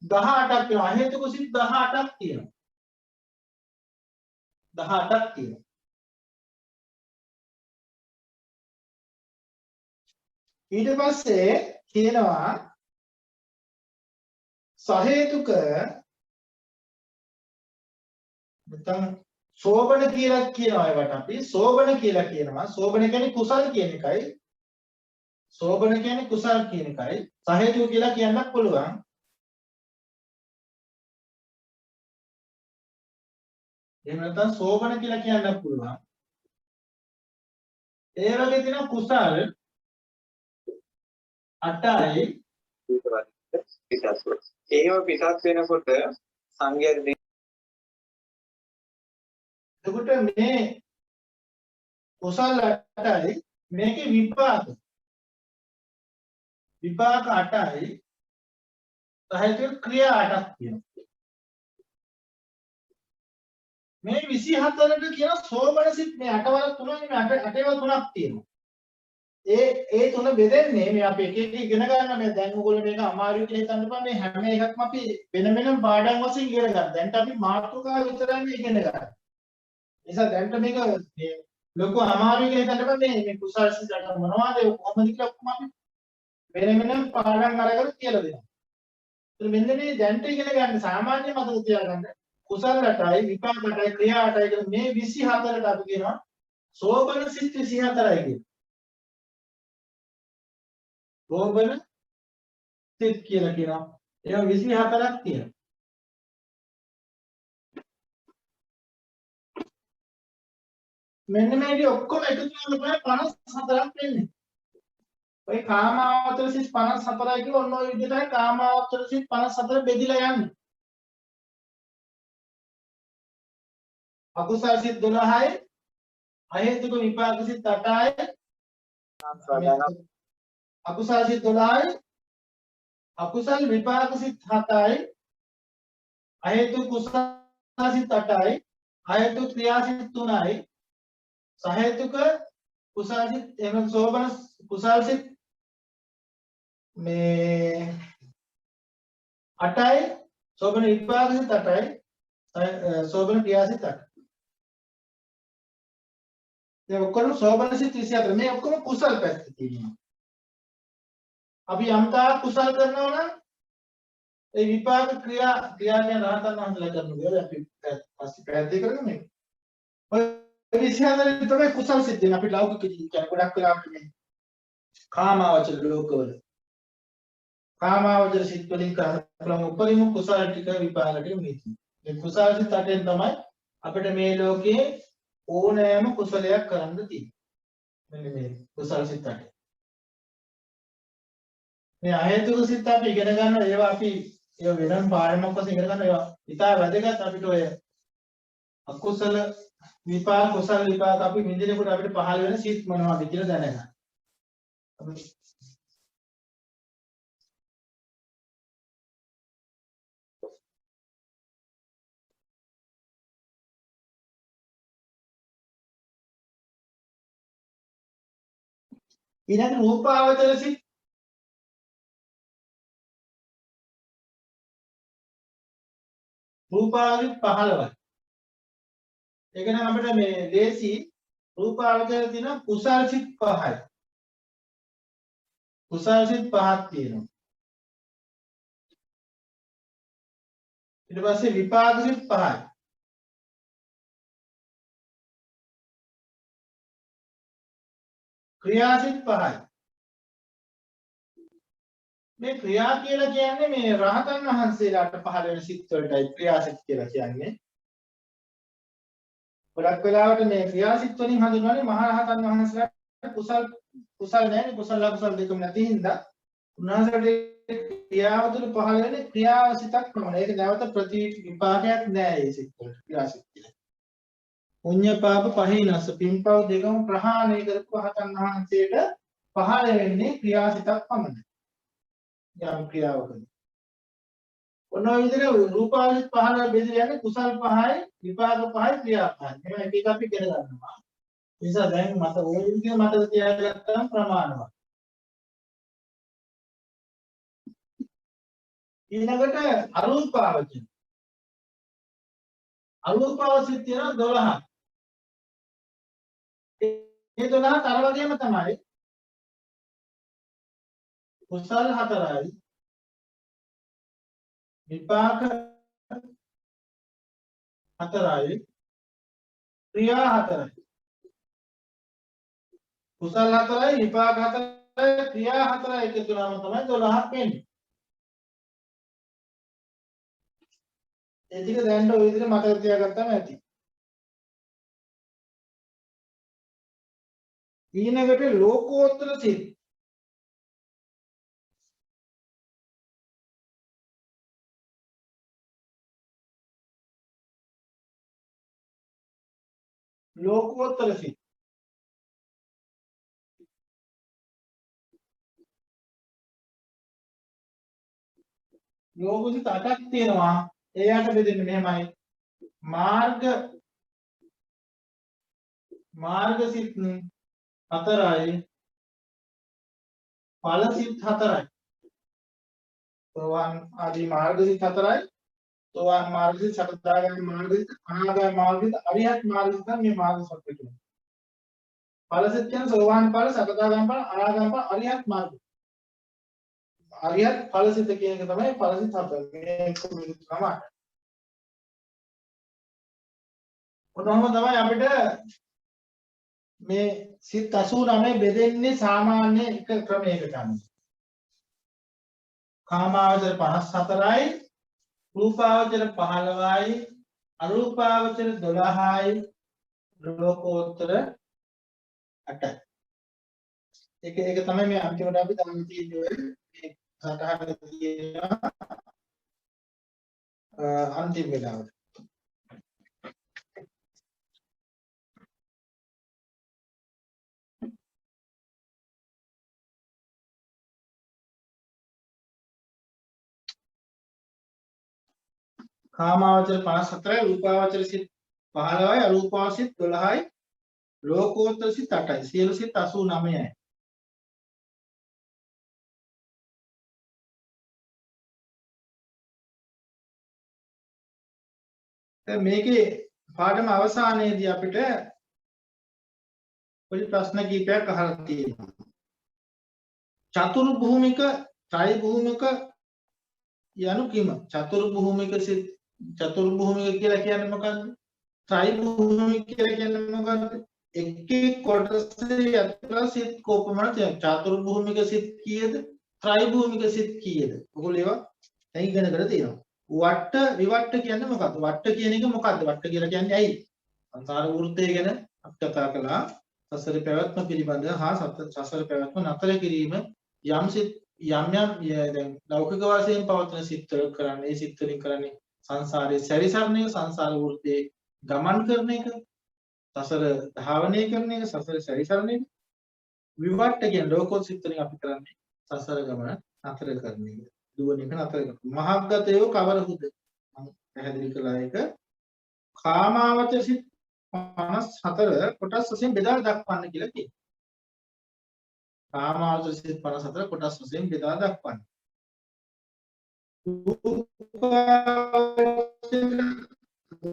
18ක් වෙනවා. අහේතුක සිත් 18ක් තියෙනවා. 18ක් තියෙනවා. ඊට පස්සේ කියනවා සහේතුක නැත්නම් සෝබන කියලා කියනවා ඒවට අපි සෝබන කියලා කියනවා. සෝබන කියන්නේ කුසල් කියන එකයි. සෝබන කියන්නේ කුසල් කියන එකයි. සහේතුක කියලා කියන්නත් පුළුවන්. එහෙම නැත්නම් සෝබන කියලා කියන්නත් පුළුවන්. ඒ වගේ තියෙන කුසල් 8යි ඒව පිටත් වෙනකොට සංඝයා එතකොට මේ කුසල් 8යි මේකේ විපාක 8යි සහේතුක ක්‍රියා 8ක් තියෙනවා. මේ 24ට කියන සෝබන සිත් මේ 8 වල 3යි මේ 8 වල 3ක් තියෙනවා. ඒ තුන බෙදෙන්නේ මේ අපි එක එක ඉගෙන ගන්න මේ දැන් ඔයගොල්ලෝ මේක අමාරුයි කියලා හිතන්න එපා. මේ හැම එකක්ම අපි වෙන වෙනම පාඩම් වශයෙන් ඉගෙන ගන්න. දැන්ට අපි මාතෘකාව විතරයි ඉගෙන ගන්න. නිසා දැන්ට මේක මේ ලොකු අමාරුයි කියලා හිතන්න එපා. මේ කුසල් සිත් මොනවද ඒ කොහොමද කියලා ඔක්කොම අපි වෙන වෙනම පාඩම් අරගෙන කියලා දෙනවා. ඒත් මෙන්න මේ දැන්ට ඉගෙන ගන්න සාමාන්‍ය මතක තියාගන්න කුසල 8යි විපාක 8යි ක්‍රියා 8යි කියලා මේ 24ට අපි කියනවා සෝබන සිත් 24යි කියලා. සෝබන සිත් කියලා කියනවා. ඒවා 24ක් තියෙනවා. මෙන්න මේකේ ඔක්කොම එකතු කරලා 54ක් වෙන්නේ. ඔය කාමාවචර සිත් 54යි කියලා ඔන්න ඔය විදිහටයි කාමාවචර සිත් 54 බෙදිලා යන්නේ. අකුසල් සිත් 12යි අහේතුක විපාක සිත් 8යි අකුසල් සිත් 12යි අකුසල් විපාක සිත් 7යි අහේතු කුසල සිත් 8යි අහේතු ක්‍රියා සිත් 3යි සහේතුක කුසල සිත් එනම් සෝබන කුසල සිත් මේ 8යි සෝබන විපාක සිත් 8යි සෝබන ක්‍රියා සිත් 8යි දැන් ඔක්කොම සෝබන සිත් 24 මේ ඔක්කොම කුසල් පැත්ත තියෙනවා අපි යම්තා කුසල් කරනවා නම් ඒ විපාක ක්‍රියා කියන්නේ රහතන් වහන්සේලා කරන දේ අපි පස්සේ පැහැදිලි කරගමු මේක. ඔය 24 තමයි කුසල් සිත් දෙන අපි ලෞකික ජීවිතය කියන්නේ ගොඩක් වෙලාවට මේ කාමාවචර ලෝකවල කාමාවචර සිත් වලින් කරන උපරිම කුසල ටික විපාක ටික මේ තියෙනවා. මේ කුසල සිත් 8ෙන් තමයි අපිට මේ ලෝකේ ඕනෑම කුසලයක් කරන්න තියෙන්නේ. මෙන්න මේ කුසල සිත් 8. මේ අහේතුක සිත් අපි ඉගෙන ගන්න ඒවා අපි ඒ වෙනම පාඩමක් වශයෙන් ඉගෙන ගන්න ඒවා ඉතා වැදගත් අපිට ඔය අකුසල විපාක කුසල විපාක අපි විඳිනකොට අපිට පහළ වෙන සිත් මොනවද කියලා දැනගන්න. ඊළඟ රූපාවචර සිත් රූපාවචර 15යි. ඒක නම් අපිට මේ දේශි රූපාවචර තියෙන කුසල් සිත් 5යි. කුසල් සිත් 5ක් තියෙනවා. ඊට පස්සේ විපාක සිත් 5යි. ක්‍රියා සිත් 5යි. මේ ක්‍රියා කියලා කියන්නේ මේ රහතන් වහන්සේලාට පහළ වෙන සිත් වලටයි ක්‍රියා සිත් කියලා කියන්නේ. ගොඩක් වෙලාවට මේ ක්‍රියා සිත් වලින් හඳුන්වන්නේ මහා රහතන් වහන්සේලාට කුසල් නැහැ කුසල අකුසල දෙකම නැති හින්දා උන්වහන්සේලාට ක්‍රියාව තුළ පහළ වෙන ක්‍රියාව සිතක් පමණයි. ඒක නැවත ප්‍රතිවිපාකයක් නෑ මේ සිත් වල ක්‍රියා සිත් කියලා. පුඤ්ඤ පාප පහිනස පින්පව් දෙකම ප්‍රහාණය කරපු රහතන් වහන්සේට පහළ වෙන්නේ ක්‍රියා සිතක් පමණයි. යම් ක්‍රියාවකදී ඔන්න ඔය විදිහට රූපාවලිත් 15 බෙදලා යන්නේ කුසල් 5යි විපාක 5යි ක්‍රියා 5යි. මේවා එක එක අපි ඉගෙන ගන්නවා. ඒ නිසා දැන් මත ওই විදිහට මතක තියාගත්තම ප්‍රමාණවත්. ඊළඟට අරූපාවචර. අරූපාවචර තියෙන 12ක්. මේ 12ත් අර වගේම තමයි. කුසල් 4යි විපාක 4යි ක්‍රියා 4යි. කුසල 4යි විපාක 4යි ක්‍රියා 4යි එකතු වුණාම තමයි 12ක් වෙන්නේ. ඒ ටික දැන් ඔය විදිහට මතක තියාගත්තම ඇති. ඊළඟට ලෝකෝත්තර සිත්. ලෝකෝත්තර සිත්. ලෝකෝත්තර 8ක් තියෙනවා. එයාට බෙදෙන්නේ මෙහෙමයි. මාර්ග සිත් 4යි. ඵල සිත් 4යි. සෝවාන් ආදී මාර්ග සිත් 4යි. සෝවාන් මාර්ග සිත් සතරදාගාමී මාර්ග සිත් අනාගාමී මාර්ග සිත් අරිහත් මාර්ග සිත් මේ මාර්ග සත්‍ය කියනවා. ඵල සිත් කියන්නේ සෝවාන් ඵල සතරදාගාමී ඵල අනාගාමී ඵල අරිහත් මාර්ග. අරිහත් ඵල සිත් කියන එක තමයි ඵල සිත් 4. මේක තමයි. ඔතනම තමයි අපිට මේ සිත් 89 බෙදෙන්නේ සාමාන්‍ය එක ක්‍රමයකට අනුව. කාමාවචර 54යි, රූපාවචර 15යි, අරූපාවචර 12යි, ලෝකෝත්තර 8යි. ඒක තමයි මේ අන්තිමට අපි දාන්න තියෙන්නේ මේ සටහන තියෙනවා අන්තිම වෙලාවට. කාමාවචර 54යි රූපාවචර සිත් 15යි අරූපාවචර සිත් 12යි ලෝකෝත්තර සිත් 8යි සියලු සිත් 89යි. දැන් මේකේ පාඩම අවසානයේදී අපිට පොඩි ප්‍රශ්න කිහිපයක් අහලා තියෙනවා. චතුරු භූමික ත්‍රි භූමික යනු කිම? චතුරු භූමික සිත් චතුරු භූමික කියලා කියන්නේ මොකක්ද? ත්‍රි භූමික කියලා කියන්නේ මොකක්ද? එක් එක් කොටසේ යත්‍රා සිත් කොපමණ තියෙනවා. චතුරු භූමික සිත් කීයද? ත්‍රි භූමික සිත් කීයද? ඔයගොල්ලෝ ඒවා දැන් ඉගෙනගෙන තියෙනවා. වට්ට විවට්ට කියන්නේ මොකක්ද? වට්ට කියන එක මොකක්ද? වට්ට කියලා කියන්නේ ඇයි? සංසාර වෘත්තය ගැන අපි කතා කළා. සසර පැවැත්ම පිළිබඳ හා සසර පැවැත්ම නතර කිරීම යම් සිත් යම් දැන් ලෞකික වාසයෙන් පවත්වන සිත්වල කරන්නේ ඒ සිත්වලින් කරන්නේ සංසාරයේ සැරිසරණය සංසාර වෘත්තේ ගමන් කරන එක සසර ධාවනය කරන එක සසර සැරිසරණ එක විවට්ට කියන ලෝකෝත් සිත්වලින් අපි කරන්නේ සසර ගමන නතර කරන එක දුවන එක නතර කරන මහග්ගතයෝ කවරහුද මම පැහැදිලි කළා ඒක කාමාවචර සිත් 54 කොටස් වශයෙන් බෙදා දක්වන්න කියලා කියනවා. කාමාවචර සිත් 54 කොටස් වශයෙන් බෙදා දක්වන්න.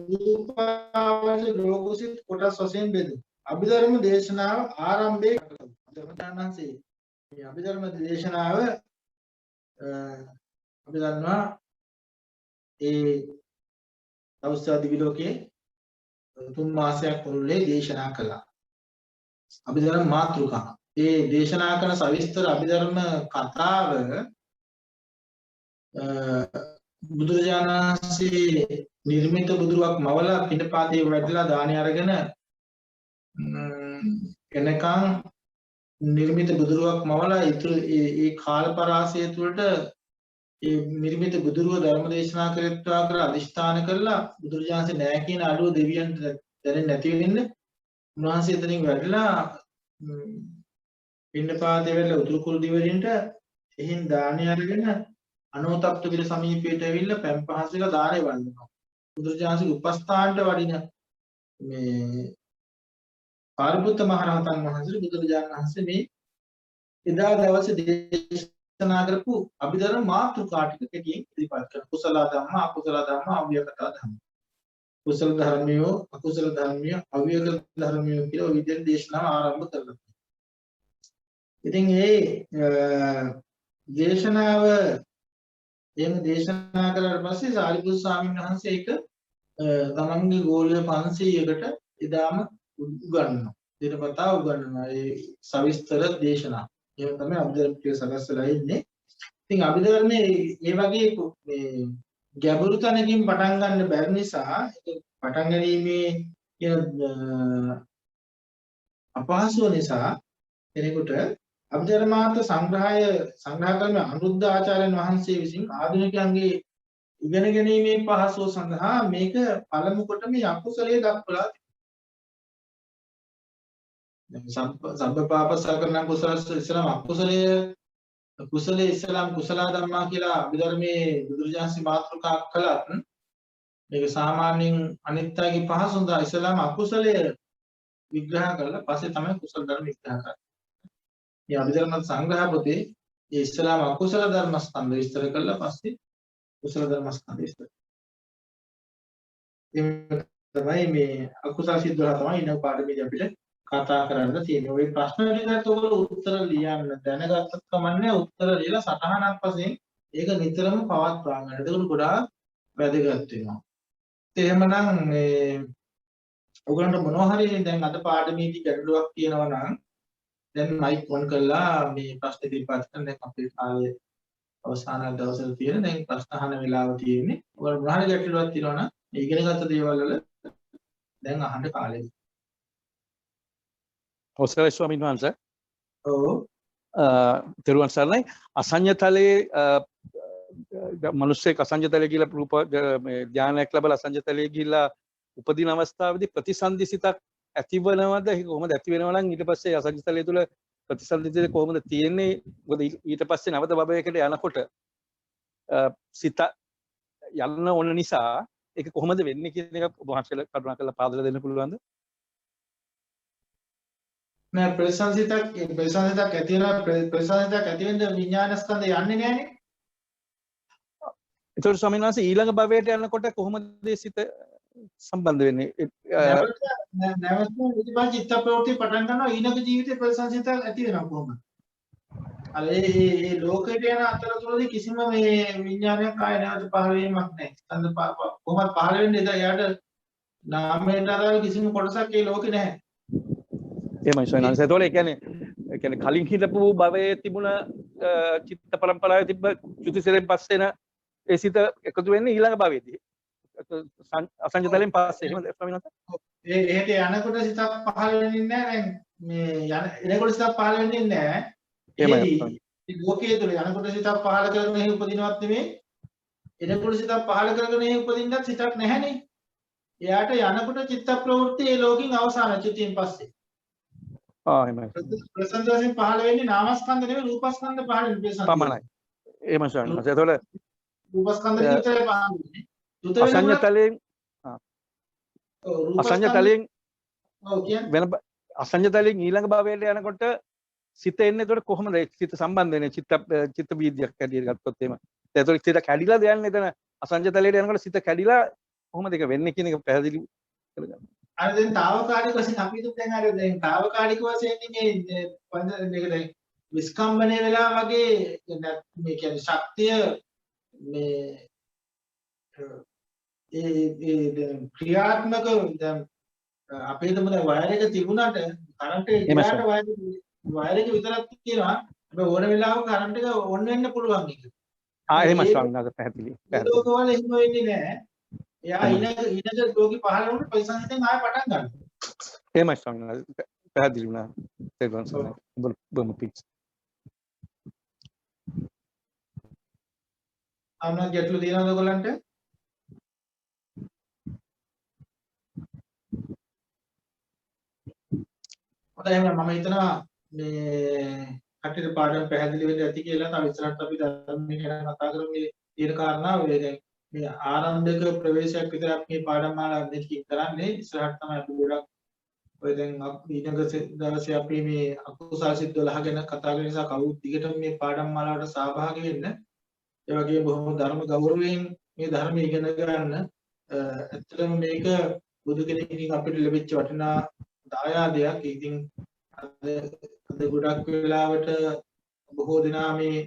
රූපාවචර ලෝකසිත කොටස් වශයෙන් බෙදමු. අභිධර්ම දේශනාව ආරම්භයේ ධර්මදානංශේ මේ අභිධර්ම දේශනාව අපි දන්නවා ඒ අවස්ථාදී විලෝකේ 3 මාසයක් මුළුල්ලේ දේශනා කළා. අභිධර්ම මාතෘකා. ඒ දේශනා කරන සවිස්තර අභිධර්ම කතාව බුදුරජාණන් වහන්සේ නිර්මිත බුදුරුවක් මවලා පිටපාතේ වැඩලා දානි අරගෙන එනකන් නිර්මිත බුදුරුවක් මවලා ඒ කාල පරාසය තුළට ඒ නිර්මිත බුදුරුව ධර්ම දේශනා කරත්වා කියලා අදිෂ්ඨාන කරලා බුදුරජාණන්සේ නෑ කියන අඩුව දෙවියන්ට දැනෙන්නේ නැති වෙන්න උන්වහන්සේ එතනින් වැඩලා පින්නපාතේ වෙලා උතුරු කුල් දිවයිනට එහින් දානි අරගෙන අනෝතප්ත විල සමීපයට ඇවිල්ලා පැන් පහසෙක දානේ වන්දනවා බුදුරජාණන්සේ උපස්ථානට වඩින මේ පාරිපුත්ත මහ රහතන් වහන්සේ බුදුරජාණන් වහන්සේ මේ එදා දවසේ දේශනා කරපු අභිධර්ම මාතෘකා ටික කෙටියෙන් ඉදිරිපත් කරනවා. කුසල ධම්ම, අකුසල ධම්ම, අව්‍යකතා ධම්ම. කුසල ධර්මියෝ, අකුසල ධර්මියෝ, අව්‍යක ධර්මියෝ කියලා ඔය විදිහට දේශනාව ආරම්භ කරලා තියෙනවා. ඉතින් මේ දේශනාව එහෙම දේශනා කළාට පස්සේ සාරිපුත් ස්වාමීන් වහන්සේ ඒක තමන්ගේ ගෝලිය 500කට එදාම උගන්වනවා. දිනපතා උගන්වනවා. ඒ සවිස්තර දේශනා. ඒක තමයි අභිධර්ම ටික සකස්සලා ඉන්නේ. ඉතින් අභිධර්මයේ මේ වගේ මේ ගැඹුරු තැනකින් පටන් ගන්න බැරි නිසා ඒක පටන් ගැනීමේ කියන අපහසුව නිසා කෙනෙකුට අභිධර්මාර්ථ සංග්‍රහ කරන අනුරුද්ධ ආචාර්යන් වහන්සේ විසින් ආධුනිකයන්ගේ ඉගෙන ගැනීමේ පහසුව සඳහා මේක පළමු කොට මේ අකුසලයේ දක්වලා සබ්බපාපසකරණ කුසලස්ස ඉස්ලාම අකුසලයේ කුසලයේ ඉස්ලාම් කුසල ධර්මා කියලා අභිධර්මයේ බුදුරජාණන්සේ මාතෘකා කළත් මේක සාමාන්‍යයෙන් අනිත්‍යගේ පහසුඳා ඉස්ලාම අකුසලයේ විග්‍රහ කරලා පස්සේ තමයි කුසල ධර්ම විග්‍රහ කරන්නේ. මේ අභිධර්ම සංග්‍රහ පොතේ මේ ඉස්ලාම අකුසල ධර්ම ස්කන්ධ විස්තර කරලා පස්සේ කුසල ධර්ම ස්කන්ධ විස්තර. මේ තමයි මේ අකුසල සිද්ධා තමයි ඉන්න පාඩමේදී අපිට කතා කරන්න තියෙන්නේ. ওই ප්‍රශ්න ටිකට ඔයගොල්ලෝ උත්තර ලියන්න දැනගත්තත් කමන්නේ උත්තර ලියලා සටහනක් වශයෙන් ඒක නිතරම පවත්වා ගන්න. ඒක ගොඩාක් වැදගත් වෙනවා. ඒ එහෙමනම් මේ ඔයගොල්ලන්ට මොනවා හරි දැන් අද පාඩමේදී ගැටලුවක් තියෙනවා නම් දැන් මයික් ඔන් කරලා මේ ප්‍රශ්න ඉදිරිපත් කරන්න. දැන් අපේ කාලේ අවසාන දවසට තියෙන දැන් ප්‍රශ්න අහන වෙලාව තියෙන්නේ. ඔයගොල්ලෝ මොනවා හරි ගැටලුවක් තියෙනවා නම් මේ ඉගෙනගත්ත දේවල් වල දැන් අහන්න කාලේ. අවසරයි ස්වාමීන් වහන්සේ. ඔව්. තෙරුවන් සරණයි. අසඤ්ඤ තලයේ මිනිස්සෙක් අසඤ්ඤ තලයේ කියලා රූප මේ ධානයක් ලැබලා අසඤ්ඤ තලයේ ගිහිල්ලා උපදින අවස්ථාවේදී ප්‍රතිසන්දිසිතක් ඇතිවනවද කොහොමද ඇති වෙනවා නම් ඊට පස්සේ අසඤ්ඤ තලයේ තුල ප්‍රතිසන්දිසිත කොහොමද තියෙන්නේ? මොකද ඊට පස්සේ නැවත භවයකට යනකොට සිත යන්න ඕන නිසා ඒක කොහොමද වෙන්නේ කියන එක ඔබ වහන්සේලා කරුණාකරලා පාදලා දෙන්න පුළුවන්ද? නෑ ප්‍රසංසිතක් ඇති වෙනවා ප්‍රසංසිතක් ඇති වෙන්න විඥාන ස්කන්ධය යන්නේ නෑනේ. ඒතකොට ස්වාමීන් වහන්සේ ඊළඟ භවයට යනකොට කොහොමද මේ සිත සම්බන්ධ වෙන්නේ? නැවත ඉතිපස් චිත්ත ප්‍රවෘත්ති පටන් ගන්නවා ඊළඟ ජීවිතේ ප්‍රසංසිතක් ඇති වෙනවා කොහොමද? අර ඒ ලෝකයට යන අතරතුරදී කිසිම මේ විඥානයක් ආය නැවත පහළ වීමක් නැහැ. ස්කන්ධ කොහොමද පහළ වෙන්නේ? එයාට නාමයට අදාළ කිසිම කොටසක් ඒ ලෝකේ නැහැ. එහෙමයි ස්වාමීන් වහන්සේ. ඒතකොට ඒ කියන්නේ කලින් හිටපු භවයේ තිබුණ චිත්ත පරම්පරාවේ තිබ්බ චුතිසිරෙන් පස්සේන ඒ සිත එකතු වෙන්නේ ඊළඟ භවයේදී. අසංජතලෙන් පස්සේ එහෙමද ස්වාමීන් වහන්සේ? එහෙට යනකොට සිතක් පහළ වෙන්නේ නැහැ. දැන් මේ එනකොට සිතක් පහළ වෙන්නේ නැහැ. එහෙමයි. මේ ලෝකයේ තුල යනකොට සිතක් පහළ කරගෙන එහි උපදිනවත් නෙමෙයි. එනකොට සිතක් පහළ කරගෙන එහි උපදින්නත් සිතක් නැහැනේ. එයාට යනකොට චිත්ත ප්‍රවෘත්ති ඒ ලෝකෙන් අවසාන චිතින් පස්සේ. එහෙමයි. ප්‍රසන්න වශයෙන් පහළ වෙන්නේ නාමස්කන්ධ නෙවෙයි රූපස්කන්ධ පහළ වෙන්නේ ප්‍රසන්න. පමණයි. එහෙමයි ස්වාමීන් වහන්සේ. ඒතකොට රූපස්කන්ධ විතරයි පහළ වෙන්නේ. අසංජතලෙන් අසංජතලෙන් ඔව් කියන්නේ වෙන අසංජතලෙන් ඊළඟ භවයට යනකොට සිත එන්නේ ඒතකොට කොහොමද සිත සම්බන්ධ වෙන්නේ චිත්ත වීදියක් කැඩියට ගත්තොත් එහෙම. ඒතකොට සිත කැඩිලාද යන්නේ එතන අසංජතලයට යනකොට සිත කැඩිලා කොහොමද ඒක වෙන්නේ කියන එක පැහැදිලි කරගන්න. අර දැන් తాවකාලික වශයෙන් අපි හිතුව දැන් අර දැන් తాවකාලික වශයෙන් මේ මේක දැන් විස්කම්බණය වෙලා වගේ මේ කියන්නේ ශක්තිය මේ ඒ ක්‍රියාත්මක දැන් අපේ තම දැන් වයර් එක තිබුණාට කරන්ට් එක ගියාට වයර් එක විතරක් තියෙනවා. හැබැයි ඕන වෙලාවක කරන්ට් එක ඔන් වෙන්න පුළුවන් එක. එහෙමයි ස්වාමීන් වහන්සේ පැහැදිලි. ලෝකවල එහෙම වෙන්නේ නැහැ. එයා ඊනක ලෝකෙ පහළ වුණොත් ප්‍රසංසිතෙන් ආයෙ පටන් ගන්නවා. එහෙමයි ස්වාමීන් වහන්සේ පැහැදිලි වුණා. තේරුම් ගන්න. බොහොම පිං. අන්න ගැටලු තියෙනවද ඔයගලන්ට? හොඳයි එහෙනම් මම හිතනවා මේ කට්ටියට පාඩම් පැහැදිලි වෙන්න ඇති කියලා. තව ඉස්සරහට අපි ධර්මයේ ගැන කතා කරමු. මේ තියෙන කාරණා දැන් මේ ආරම්භක ප්‍රවේශයක් විතර අපි මේ පාඩම් මාලා දෙකකින් කරන්නේ. ඉස්සරහට තමයි අපි ගොඩක් ඔය දැන් ඊළඟ දවසේ අපි මේ අකුසල් සිත් 12 ගැන කතා කරන නිසා කවුරුත් දිගටම මේ පාඩම් මාලාවට සහභාගී වෙන්න. ඒ වගේම බොහොම ධර්ම ගෞරවයෙන් මේ ධර්ම ඉගෙන ගන්න. ඇත්තටම මේක බුදු කෙනෙක්ගෙන් අපිට ලැබිච්ච වටිනා දායාදයක්. ඉතින් අද ගොඩක් වෙලාවට බොහෝ දෙනා මේ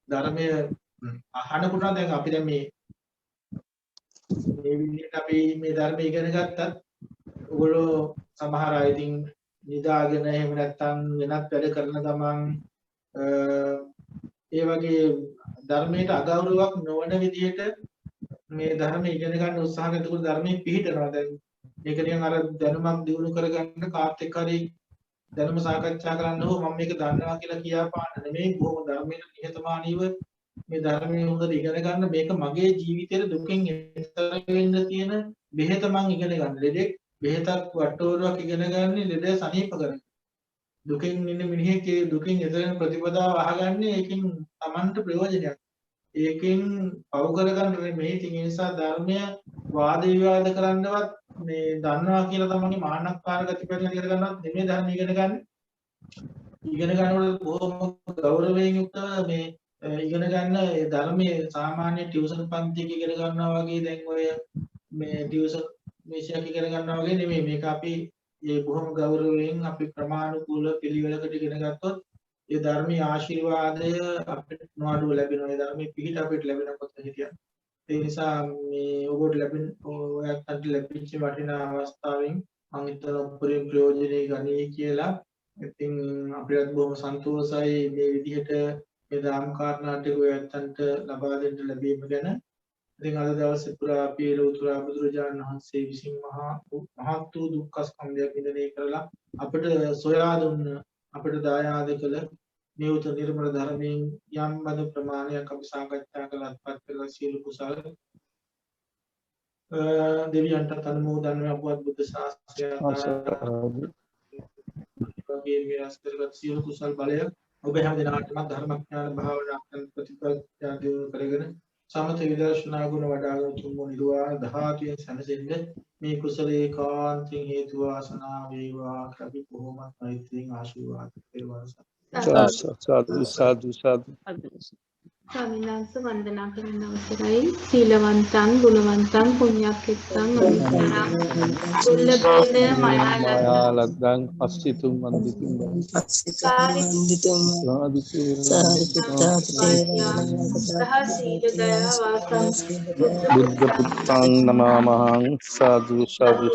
ධර්මය අහනකොට දැන් අපි දැන් මේ විදිහට අපි මේ ධර්මය ඉගෙන ගත්තත් ඔයගොල්ලෝ සමහර අය ඉතින් නිදාගෙන එහෙම නැත්නම් වෙනත් වැඩ කරන ගමන් ඒ වගේ ධර්මයට අගෞරවයක් නොවන විදිහට මේ ධර්මය ඉගෙන ගන්න උත්සාහ කරනකොට ධර්මයේ පිහිටනවා. දැන් මේක නිකන් අර දැනුමක් දිනු කරගන්න කාත් එක්ක හරි දැනුම සාකච්ඡා කරන්න හෝ මම මේක දන්නවා කියලා කියාපාන්න නෙමෙයි. බොහොම ධර්මයට නිහතමානීව මේ ධර්මයේ හොඳට ඉගෙන ගන්න. මේක මගේ ජීවිතේට දුකින් එතර වෙන්න තියෙන බෙහෙත මං ඉගෙන ගන්න. ලෙඩෙක් බෙහෙතක් වට්ටෝරුවක් ඉගෙන ගන්න ලෙඩ සනීප කරගන්න. දුකින් ඉන්න මිනිහෙක් දුකින් එතර වෙන ප්‍රතිපදාව අහගන්නේ ඒකෙන් Tamanට ප්‍රයෝජනයක්. ඒකෙන් පව කරගන්න මේ ඉතින් ඒ නිසා ධර්මය වාද විවාද කරන්නවත් මේ දන්නවා කියලා තමන්ගේ මානක්කාර ගති පැත්තට ඉගෙන ගන්නවත් නෙමෙයි ධර්ම ඉගෙන ගන්න. ඉගෙන ගන්නකොට බොහොම ගෞරවයෙන් යුක්තව මේ ඉගෙන ගන්න ඒ ධර්මයේ සාමාන්‍ය ටියුෂන් පන්තියක ඉගෙන ගන්නවා වගේ දැන් ඔය මේ ටියුෂන් විෂයක් ඉගෙන ගන්නවා වගේ නෙමෙයි. මේක අපි මේ බොහොම ගෞරවයෙන් අපි ප්‍රමාණිකූල පිළිවෙලකට ඉගෙන ගත්තොත් ඒ ධර්මයේ ආශිර්වාදය අපිට නොඅඩුව ලැබෙනවා. ඒ ධර්මයේ පිහිට අපිට ලැබෙනකොට හිතියක්. ඒ නිසා මේ ඔබට ලැබෙන ඔයයන්ට ලැබිච්ච වටිනා අවස්ථාවෙන් මම හිතන උපරිම ප්‍රයෝජනෙ ගනී කියලා. ඉතින් අපිට බොහොම සන්තෝෂයි මේ විදිහට මේ දාම් කාරණා ටික ඔයයන්ට ලබා දෙන්න ලැබීම ගැන. ඉතින් අද දවසේ පුරා අපි ලෝතර බුදුරජාණන් වහන්සේ විසින් මහත් වූ දුක්ඛ ස්කන්ධය විඳිනේ කරලා අපිට සොයා දුන්න අපිට දායාද කළ මේ උතුම් නිර්මල ධර්මයෙන් යම් බඳ ප්‍රමාණයක් අපි සාකච්ඡා කළාත් පත් කළ සියලු කුසල දෙවියන්ට අනුමෝදන් වේ. අපවත් බුද්ධ ශාස්ත්‍රය වගේ මේ අස්තරගත සියලු කුසල් බලය ඔබ හැම දිනකටම ධර්මඥාන භාවනා ප්‍රතිපත්තිය දියුණු කරගෙන සමථ විදර්ශනා ගුණ වඩාගෙන තුන්ව නිර්වාණ ධාතුවේ සැනසෙන්න මේ කුසල ඒකාන්තයෙන් හේතු වාසනා වේවා කවි කොහොමත් මෛත්‍රියෙන් ආශිර්වාද කරනවා. සාදු සාදු සාදු. ස්වාමීන් වහන්සේ වන්දනා කරන අවසරයි. සීලවන්තං ගුණවන්තං පුණ්‍යක්ඛිතං අනුත්තරං දුර්ලභේන මායාලද්දං අස්සිතුම් වන්දිතුම් බුද්ධ පුත්තං නමාමහං සාදු සාදු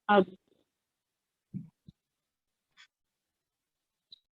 Out.